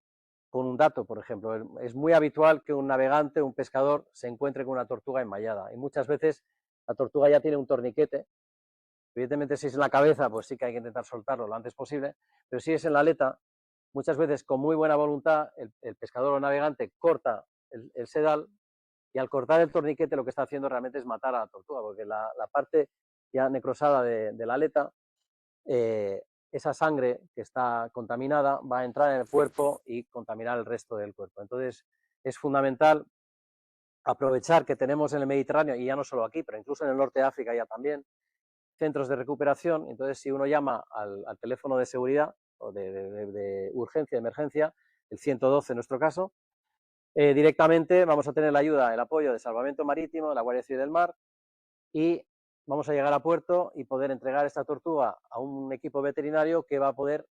con un dato, por ejemplo, es muy habitual que un navegante, un pescador, se encuentre con una tortuga enmallada, y muchas veces la tortuga ya tiene un torniquete. Evidentemente, si es en la cabeza, pues sí que hay que intentar soltarlo lo antes posible, pero si es en la aleta, muchas veces con muy buena voluntad el pescador o navegante corta el sedal, y al cortar el torniquete lo que está haciendo realmente es matar a la tortuga, porque la parte ya necrosada de la aleta, esa sangre que está contaminada va a entrar en el cuerpo y contaminar el resto del cuerpo. Entonces es fundamental aprovechar que tenemos en el Mediterráneo, y ya no solo aquí, pero incluso en el norte de África ya también, centros de recuperación. Entonces, si uno llama al teléfono de seguridad o de urgencia, de emergencia, el 112 en nuestro caso, directamente vamos a tener la ayuda, el apoyo de Salvamento Marítimo, de la Guardia Civil del Mar, y vamos a llegar a puerto y poder entregar esta tortuga a un equipo veterinario que va a poder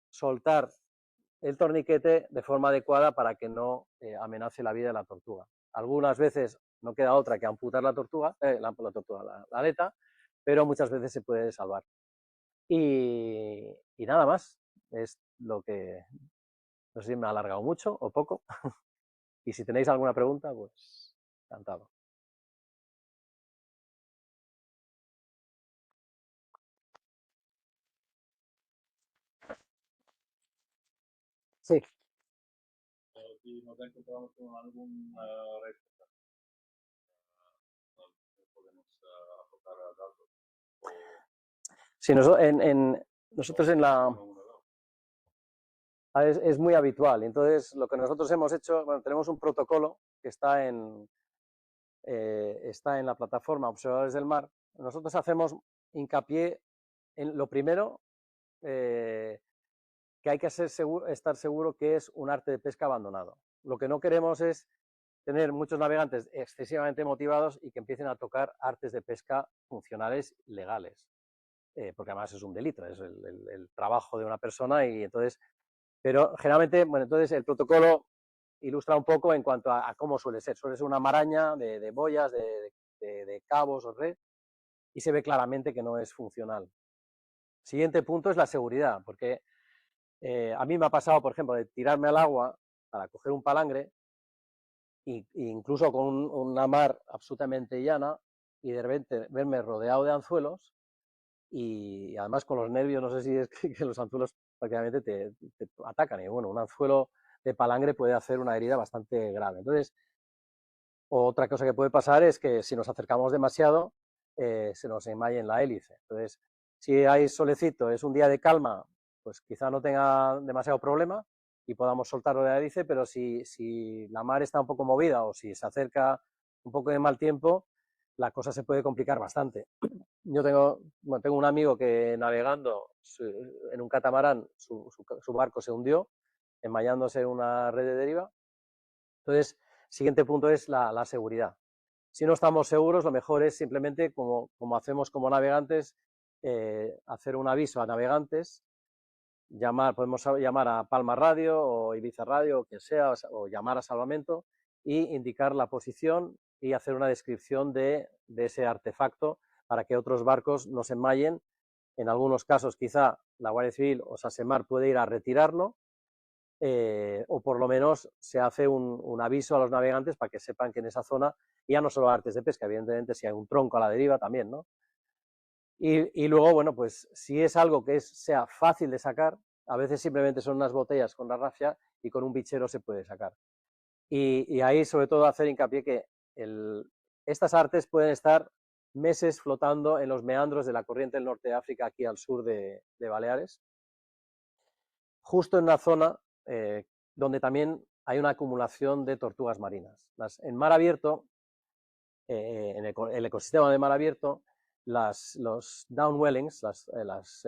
soltar el torniquete de forma adecuada para que no amenace la vida de la tortuga. Algunas veces no queda otra que amputar la aleta, pero muchas veces se puede salvar. Y nada más, es lo que, no sé si me ha alargado mucho o poco. Y si tenéis alguna pregunta, pues encantado. Sí. Si nos encontramos con alguna red donde podemos aportar datos. Sí, nosotros en la... Es muy habitual. Entonces, lo que nosotros hemos hecho, bueno, tenemos un protocolo que está en la plataforma Observadores del Mar. Nosotros hacemos hincapié en lo primero, que hay que estar seguro que es un arte de pesca abandonado. Lo que no queremos es tener muchos navegantes excesivamente motivados y que empiecen a tocar artes de pesca funcionales legales, porque además es un delito, es el trabajo de una persona y entonces, pero generalmente, bueno, entonces el protocolo ilustra un poco en cuanto a cómo suele ser una maraña de boyas, de cabos o red, y se ve claramente que no es funcional. Siguiente punto es la seguridad, porque a mí me ha pasado, por ejemplo, de tirarme al agua para coger un palangre, incluso con una mar absolutamente llana, y de repente verme rodeado de anzuelos, y además con los nervios, no sé si es que los anzuelos prácticamente te atacan, y bueno, un anzuelo de palangre puede hacer una herida bastante grave. Entonces, otra cosa que puede pasar es que si nos acercamos demasiado, se nos enmalle en la hélice. Entonces, si hay solecito, es un día de calma, pues quizá no tenga demasiado problema y podamos soltarlo de la hélice, pero si la mar está un poco movida o si se acerca un poco de mal tiempo, la cosa se puede complicar bastante. Yo tengo un amigo que navegando en un catamarán, su barco se hundió, enmallándose en una red de deriva. Entonces, siguiente punto es la seguridad. Si no estamos seguros, lo mejor es simplemente, como hacemos como navegantes, hacer un aviso a navegantes, podemos llamar a Palma Radio o Ibiza Radio o quien sea, o llamar a salvamento y indicar la posición y hacer una descripción de ese artefacto para que otros barcos no se enmallen. En algunos casos quizá la Guardia Civil o SASEMAR puede ir a retirarlo, o por lo menos se hace un aviso a los navegantes para que sepan que en esa zona, ya no solo artes de pesca, evidentemente si hay un tronco a la deriva también, ¿no? Y luego, bueno, pues si es algo que sea fácil de sacar, a veces simplemente son unas botellas con la rafia y con un bichero se puede sacar. Y ahí sobre todo hacer hincapié que estas artes pueden estar meses flotando en los meandros de la corriente del norte de África, aquí al sur de Baleares, justo en una zona donde también hay una acumulación de tortugas marinas. En mar abierto, en el ecosistema de mar abierto, los downwellings, las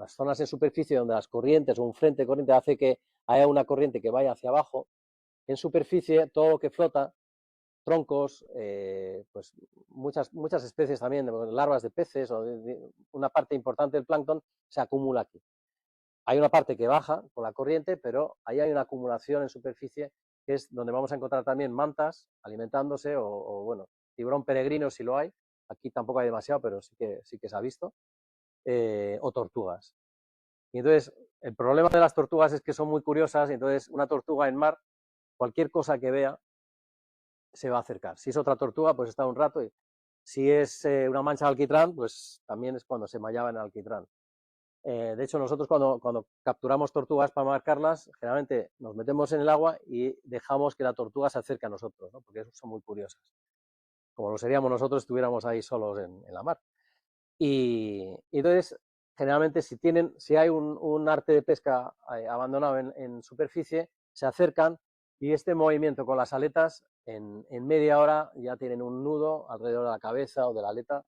zonas en superficie donde las corrientes o un frente de corriente hace que haya una corriente que vaya hacia abajo, en superficie todo lo que flota, troncos, pues muchas especies también, larvas de peces o una parte importante del plancton se acumula aquí. Hay una parte que baja con la corriente, pero ahí hay una acumulación en superficie que es donde vamos a encontrar también mantas alimentándose o bueno, tiburón peregrino si lo hay, aquí tampoco hay demasiado, pero sí que se ha visto, o tortugas. Y entonces, el problema de las tortugas es que son muy curiosas, y entonces una tortuga en mar, cualquier cosa que vea, se va a acercar. Si es otra tortuga, pues está un rato, y si es una mancha de alquitrán, pues también es cuando se mallaba en el alquitrán. De hecho, nosotros cuando capturamos tortugas para marcarlas, generalmente nos metemos en el agua y dejamos que la tortuga se acerque a nosotros, ¿no? Porque son muy curiosas, como lo seríamos nosotros si estuviéramos ahí solos en la mar. Y entonces, generalmente, si hay un arte de pesca abandonado en superficie, se acercan y este movimiento con las aletas, en media hora ya tienen un nudo alrededor de la cabeza o de la aleta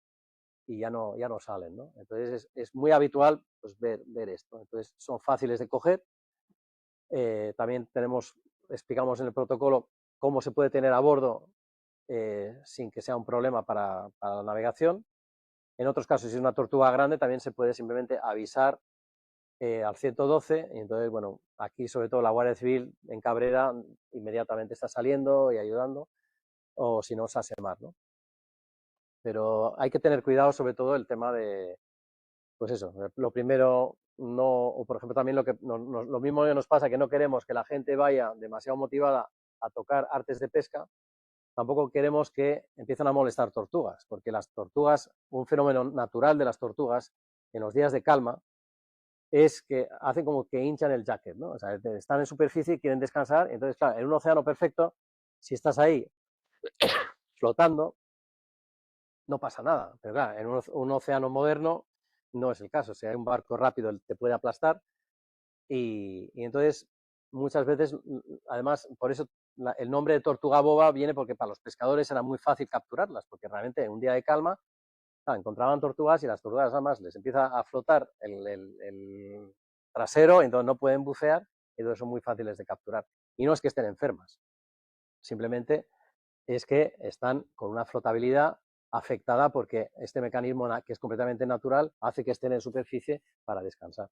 y ya no salen, ¿no? Entonces es muy habitual pues, ver esto. Entonces son fáciles de coger. También explicamos en el protocolo cómo se puede tener a bordo sin que sea un problema para la navegación. En otros casos, si es una tortuga grande, también se puede simplemente avisar al 112 y entonces, bueno, aquí sobre todo la Guardia Civil en Cabrera inmediatamente está saliendo y ayudando, o si no, SASEMAR, ¿no? Pero hay que tener cuidado sobre todo el tema de, pues eso, lo primero, no, o por ejemplo también lo mismo que nos pasa, que no queremos que la gente vaya demasiado motivada a tocar artes de pesca, tampoco queremos que empiecen a molestar tortugas, porque las tortugas, un fenómeno natural de las tortugas en los días de calma es que hacen como que hinchan el jacket, ¿no? O sea, están en superficie y quieren descansar, entonces, claro, en un océano perfecto, si estás ahí flotando, no pasa nada, pero claro, en un océano moderno no es el caso, si hay un barco rápido te puede aplastar y entonces muchas veces, además, por eso el nombre de tortuga boba viene porque para los pescadores era muy fácil capturarlas, porque realmente en un día de calma encontraban tortugas y las tortugas además les empieza a flotar el trasero, entonces no pueden bucear y entonces son muy fáciles de capturar. Y no es que estén enfermas, simplemente es que están con una flotabilidad afectada porque este mecanismo que es completamente natural hace que estén en superficie para descansar.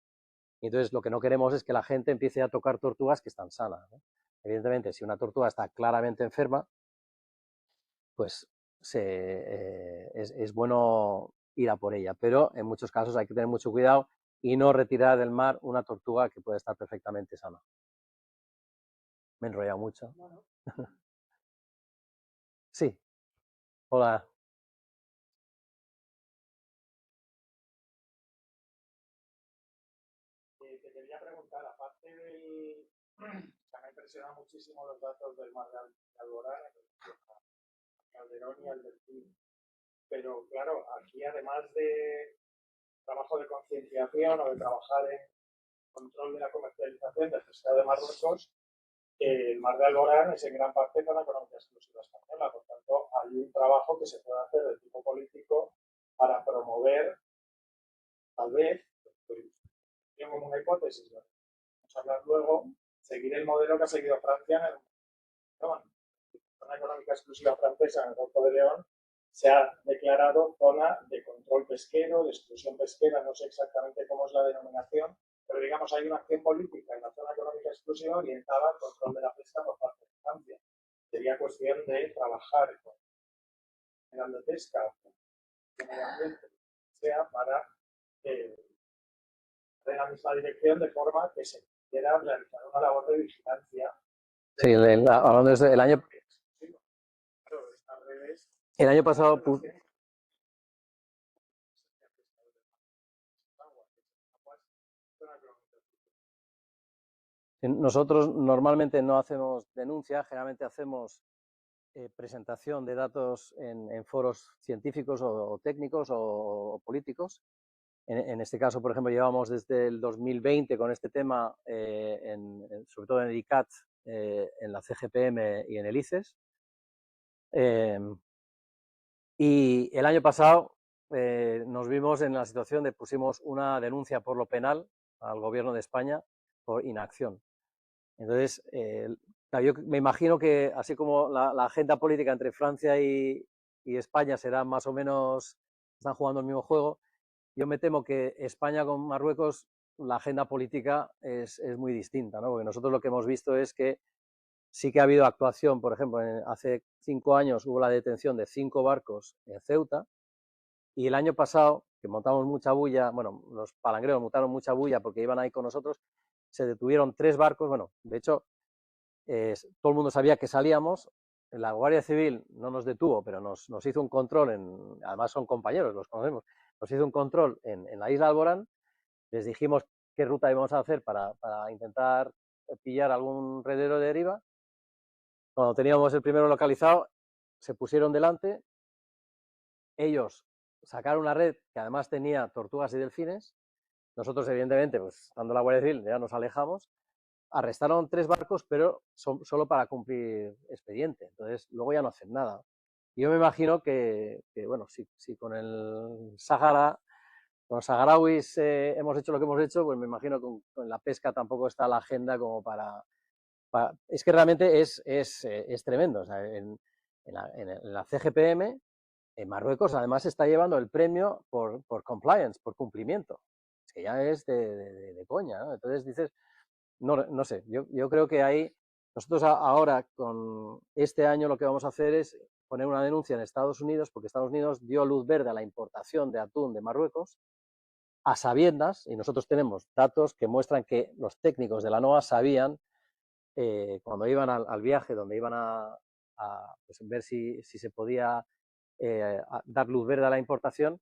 Y entonces lo que no queremos es que la gente empiece a tocar tortugas que están sanas, ¿no? Evidentemente, si una tortuga está claramente enferma, pues es bueno ir a por ella, pero en muchos casos hay que tener mucho cuidado y no retirar del mar una tortuga que puede estar perfectamente sana. Me he enrollado mucho. Sí, hola. Te quería preguntar, aparte del... me ha impresionado muchísimo los datos del mar de Alborán, Calderón y al Delfín. Pero claro, aquí además de trabajo de concienciación o de trabajar en control de la comercialización del pescado de Marruecos, el mar de Alborán es en gran parte zona económica exclusiva española. Por tanto, hay un trabajo que se puede hacer de tipo político para promover, tal vez, yo como una hipótesis, vamos a hablar luego, seguir el modelo que ha seguido Francia en el zona económica exclusiva francesa en el Golfo de León. Se ha declarado zona de control pesquero, de exclusión pesquera, no sé exactamente cómo es la denominación, pero digamos hay una acción política en la zona económica exclusiva orientada al control de la pesca por parte de Francia. Sería cuestión de trabajar con el de pesca, sea para de la misma dirección, de forma que se quiera realizar una labor de vigilancia. Sí, hablando desde el año... Claro, está al revés. El año pasado nosotros normalmente no hacemos denuncia, generalmente hacemos presentación de datos en foros científicos o técnicos o políticos. En este caso, por ejemplo, llevamos desde el 2020 con este tema, sobre todo en el ICAT, en la CGPM y en el ICES. Y el año pasado nos vimos en la situación de pusimos una denuncia por lo penal al gobierno de España por inacción. Entonces, yo me imagino que así como la agenda política entre Francia y España será más o menos, están jugando el mismo juego, yo me temo que España con Marruecos, la agenda política es muy distinta, ¿no? Porque nosotros lo que hemos visto es que sí que ha habido actuación, por ejemplo, hace 5 años hubo la detención de 5 barcos en Ceuta y el año pasado, que montamos mucha bulla, bueno, los palangreros montaron mucha bulla porque iban ahí con nosotros, se detuvieron 3 barcos, bueno, de hecho, todo el mundo sabía que salíamos, la Guardia Civil no nos detuvo, pero nos hizo un control, además son compañeros, los conocemos, nos hizo un control en la isla Alborán, les dijimos qué ruta íbamos a hacer para intentar pillar algún redero de deriva. Cuando teníamos el primero localizado, se pusieron delante, ellos sacaron una red que además tenía tortugas y delfines, nosotros evidentemente, pues estando la Guardia Civil, ya nos alejamos, arrestaron 3 barcos, pero solo para cumplir expediente, entonces luego ya no hacen nada. Yo me imagino que bueno, si con el Sahara, con los saharauis hemos hecho lo que hemos hecho, pues me imagino que con la pesca tampoco está la agenda como para es que realmente es tremendo. O sea, en la CGPM, en Marruecos, además está llevando el premio por compliance, por cumplimiento. Es que ya es de coña, ¿no? Entonces dices, no sé, yo creo que ahí, nosotros ahora con este año lo que vamos a hacer es poner una denuncia en Estados Unidos, porque Estados Unidos dio luz verde a la importación de atún de Marruecos, a sabiendas, y nosotros tenemos datos que muestran que los técnicos de la NOAA sabían cuando iban al viaje, donde iban pues, ver si se podía dar luz verde a la importación,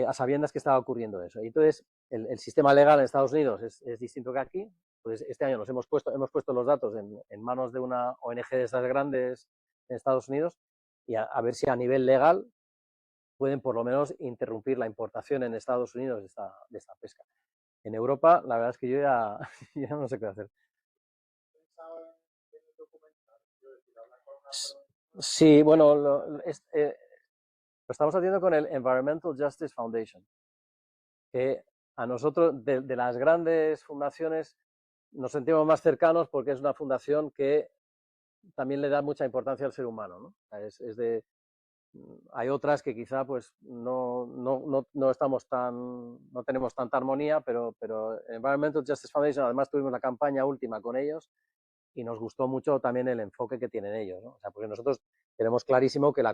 a sabiendas que estaba ocurriendo eso. Y entonces, el sistema legal en Estados Unidos es distinto que aquí. Pues este año hemos puesto los datos en manos de una ONG de estas grandes en Estados Unidos y a ver si a nivel legal pueden por lo menos interrumpir la importación en Estados Unidos de esta pesca. En Europa, la verdad es que yo ya, ya no sé qué hacer. Pensaba en el documental, quiero decir, hablar con una persona. Sí, bueno, lo estamos haciendo con el Environmental Justice Foundation, que a nosotros, de las grandes fundaciones, nos sentimos más cercanos porque es una fundación que también le da mucha importancia al ser humano, ¿no? O sea, hay otras que quizá pues no estamos no tenemos tanta armonía, pero Environmental Justice Foundation, además tuvimos la campaña última con ellos y nos gustó mucho también el enfoque que tienen ellos, ¿no? O sea, porque nosotros tenemos clarísimo que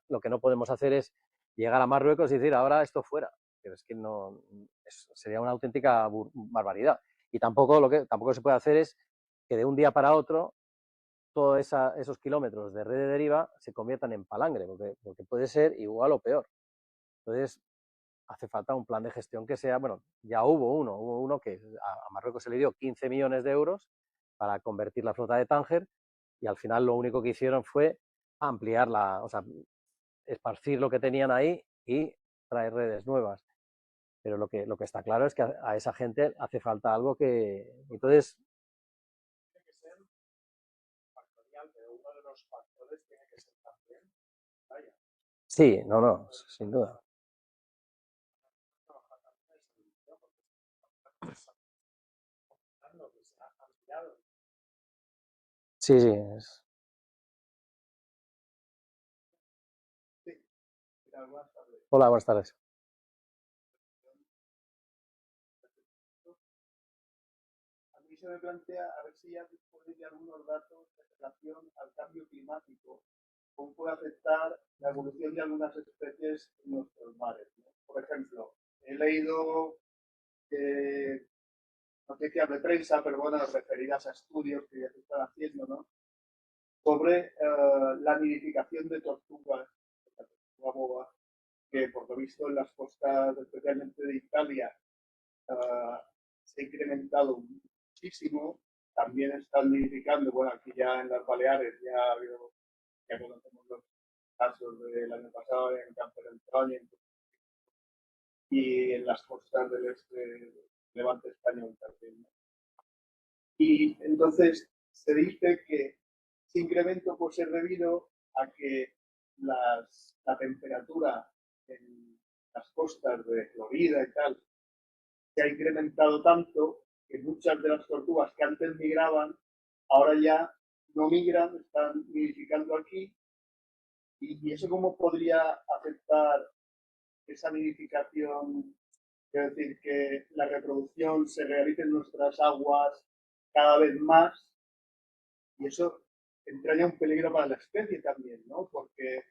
lo que no podemos hacer es llegar a Marruecos y decir ahora esto fuera, pero es que sería una auténtica barbaridad. Y tampoco se puede hacer es que de un día para otro todos esos kilómetros de red de deriva se conviertan en palangre, porque puede ser igual o peor. Entonces, hace falta un plan de gestión que sea, bueno, ya hubo uno que a Marruecos se le dio 15 millones de euros para convertir la flota de Tánger y al final lo único que hicieron fue ampliarla, o sea, esparcir lo que tenían ahí y traer redes nuevas. Pero lo que está claro es que a esa gente hace falta algo que... Entonces... Tiene que ser factorial, pero uno de los factores tiene que ser también, vaya, Sí, no, sin duda. trabajar también en solución, porque estamos comentando que se ha ampliado. Sí. Sí, mira, buenas tardes. Hola, buenas tardes. A mí se me plantea a ver si ya disponéis de algunos datos en relación al cambio climático, cómo puede afectar la evolución de algunas especies en nuestros mares, ¿no? Por ejemplo, he leído noticias de prensa, pero bueno, referidas a estudios que ya se están haciendo, ¿no? Sobre la nidificación de tortugas, la tortuga boba, que por lo visto en las costas, especialmente de Italia, se ha incrementado muchísimo. También están nidificando, bueno, aquí ya en las Baleares ya conocemos los casos del año pasado en Camper y en las costas del este levante español también, ¿no? Y entonces se dice que ese incremento puede ser debido a que la temperatura en las costas de Florida y tal se ha incrementado tanto que muchas de las tortugas que antes migraban ahora ya no migran, están nidificando aquí. ¿Y eso cómo podría afectar esa nidificación? Es decir, que la reproducción se realice en nuestras aguas cada vez más y eso entraña un peligro para la especie también, ¿no? Porque,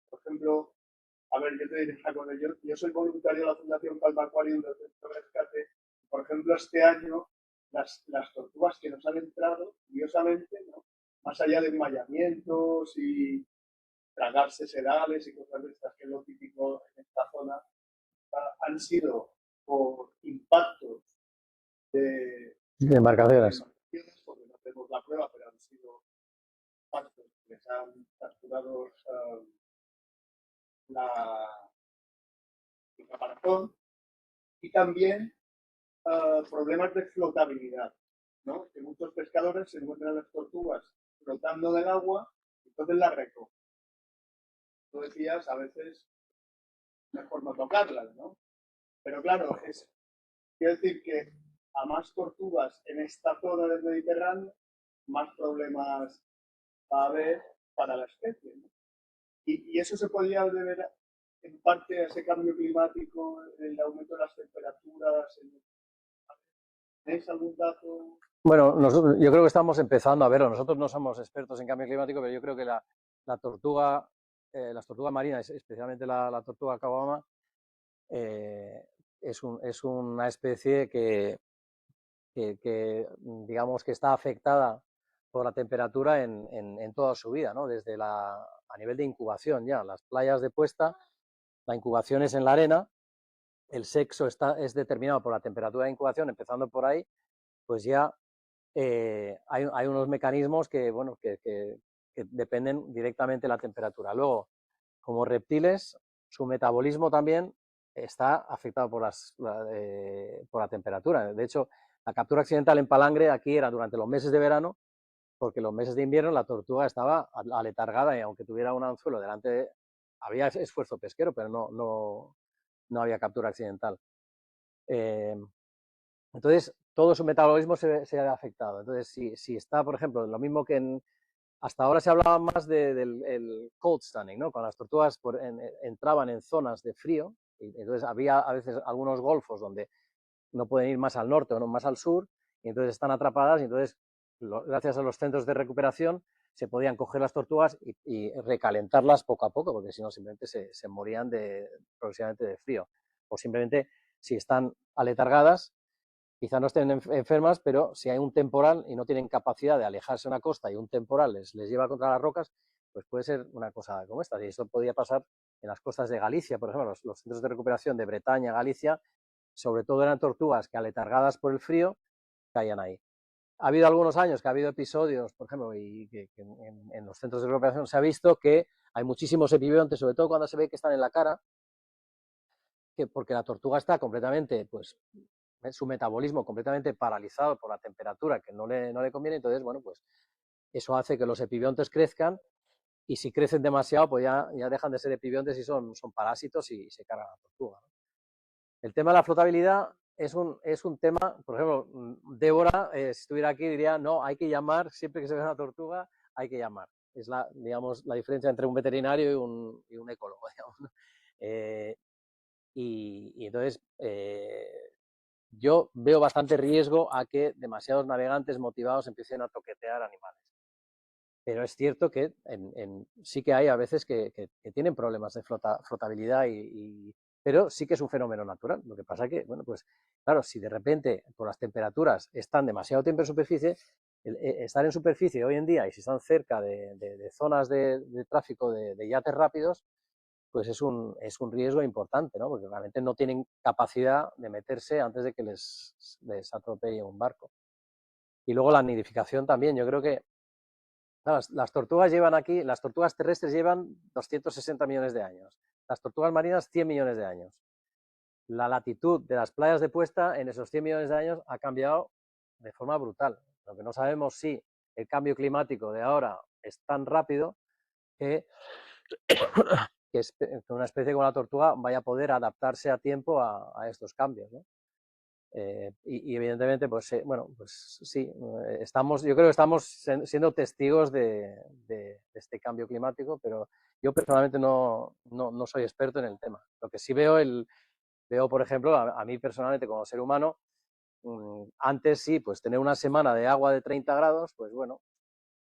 por ejemplo, a ver, yo te diré una cosa, yo soy voluntario de la Fundación Palma Aquarium del Centro de Rescate. Por ejemplo, este año las tortugas que nos han entrado, curiosamente, ¿no? Más allá de enmayamientos y tragarse sedales y cosas de estas, que es lo típico en esta zona, han sido por impactos De embarcaciones. porque no tenemos la prueba, pero han sido impactos que les han capturado el caparazón y también problemas de flotabilidad, ¿no? Que muchos pescadores se encuentran las tortugas flotando en el agua y entonces las recogen. Tú decías, a veces mejor no tocarlas, ¿no? Pero claro, quiero decir que a más tortugas en esta zona del Mediterráneo, más problemas va a haber para la especie, ¿no? Y eso se podría deber en parte a ese cambio climático, el aumento de las temperaturas. ¿Tenéis algún dato? Bueno, yo creo que estamos empezando a verlo. Nosotros no somos expertos en cambio climático, pero yo creo que la tortuga, las tortugas marinas, especialmente la tortuga caguama, es una especie que digamos que está afectada por la temperatura en toda su vida, ¿no? Desde a nivel de incubación ya, las playas de puesta, la incubación es en la arena, el sexo es determinado por la temperatura de incubación, empezando por ahí, pues ya hay unos mecanismos que, bueno, que dependen directamente de la temperatura. Luego, como reptiles, su metabolismo también está afectado por la temperatura. De hecho, la captura accidental en palangre aquí era durante los meses de verano, porque los meses de invierno la tortuga estaba aletargada y aunque tuviera un anzuelo delante, había esfuerzo pesquero, pero no había captura accidental. Entonces, todo su metabolismo se ve afectado. Entonces, si está, por ejemplo, lo mismo que hasta ahora se hablaba más del cold stunning, ¿no? Cuando las tortugas entraban en zonas de frío, y entonces había a veces algunos golfos donde no pueden ir más al norte o no más al sur, y entonces están atrapadas, y entonces, gracias a los centros de recuperación, se podían coger las tortugas y recalentarlas poco a poco, porque si no simplemente se morían progresivamente de frío. O simplemente, si están aletargadas, quizá no estén enfermas, pero si hay un temporal y no tienen capacidad de alejarse de una costa y un temporal les lleva contra las rocas, pues puede ser una cosa como esta. Y esto podía pasar en las costas de Galicia, por ejemplo, los centros de recuperación de Bretaña, Galicia, sobre todo eran tortugas que aletargadas por el frío caían ahí. Ha habido algunos años que ha habido episodios, por ejemplo, y que en los centros de recuperación se ha visto que hay muchísimos epibiontes, sobre todo cuando se ve que están en la cara, porque la tortuga está completamente, pues, su metabolismo completamente paralizado por la temperatura que no le conviene, entonces, bueno, pues eso hace que los epibiontes crezcan y si crecen demasiado, pues ya dejan de ser epibiontes y son parásitos y se cargan a la tortuga, ¿no? El tema de la flotabilidad es un tema, por ejemplo, Débora, si estuviera aquí, diría, no, hay que llamar, siempre que se ve una tortuga, hay que llamar. Es digamos, la diferencia entre un veterinario y un ecólogo, digamos, ¿no? Y entonces, yo veo bastante riesgo a que demasiados navegantes motivados empiecen a toquetear animales. Pero es cierto que sí que hay a veces que tienen problemas de flotabilidad, pero sí que es un fenómeno natural. Lo que pasa que, bueno, pues claro, si de repente por las temperaturas están demasiado tiempo en superficie, estar en superficie hoy en día y si están cerca de zonas de tráfico de yates rápidos, pues es un riesgo importante, ¿no? Porque realmente no tienen capacidad de meterse antes de que les atropelle un barco. Y luego la nidificación también, yo creo que claro, las tortugas llevan aquí, las tortugas terrestres llevan 260 millones de años, las tortugas marinas 100 millones de años. La latitud de las playas de puesta en esos 100 millones de años ha cambiado de forma brutal. Lo que no sabemos si el cambio climático de ahora es tan rápido que una especie como la tortuga vaya a poder adaptarse a tiempo a estos cambios, ¿no? Y evidentemente, pues bueno, pues sí, yo creo que estamos siendo testigos de este cambio climático, pero yo personalmente no soy experto en el tema. Lo que sí veo, por ejemplo, a mí personalmente como ser humano, antes sí, pues tener una semana de agua de 30 grados, pues bueno,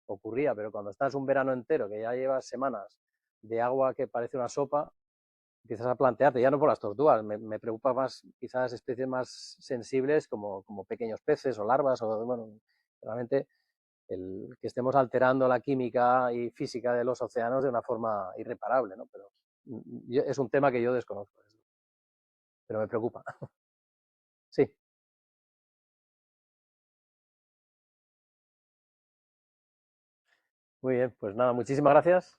ocurría, pero cuando estás un verano entero, que ya llevas semanas de agua que parece una sopa, empiezas a plantearte, ya no por las tortugas, me preocupa más quizás especies más sensibles como pequeños peces o larvas, o bueno, realmente el que estemos alterando la química y física de los océanos de una forma irreparable, ¿no? Pero es un tema que yo desconozco, pero me preocupa. Sí. Muy bien, pues nada, muchísimas gracias.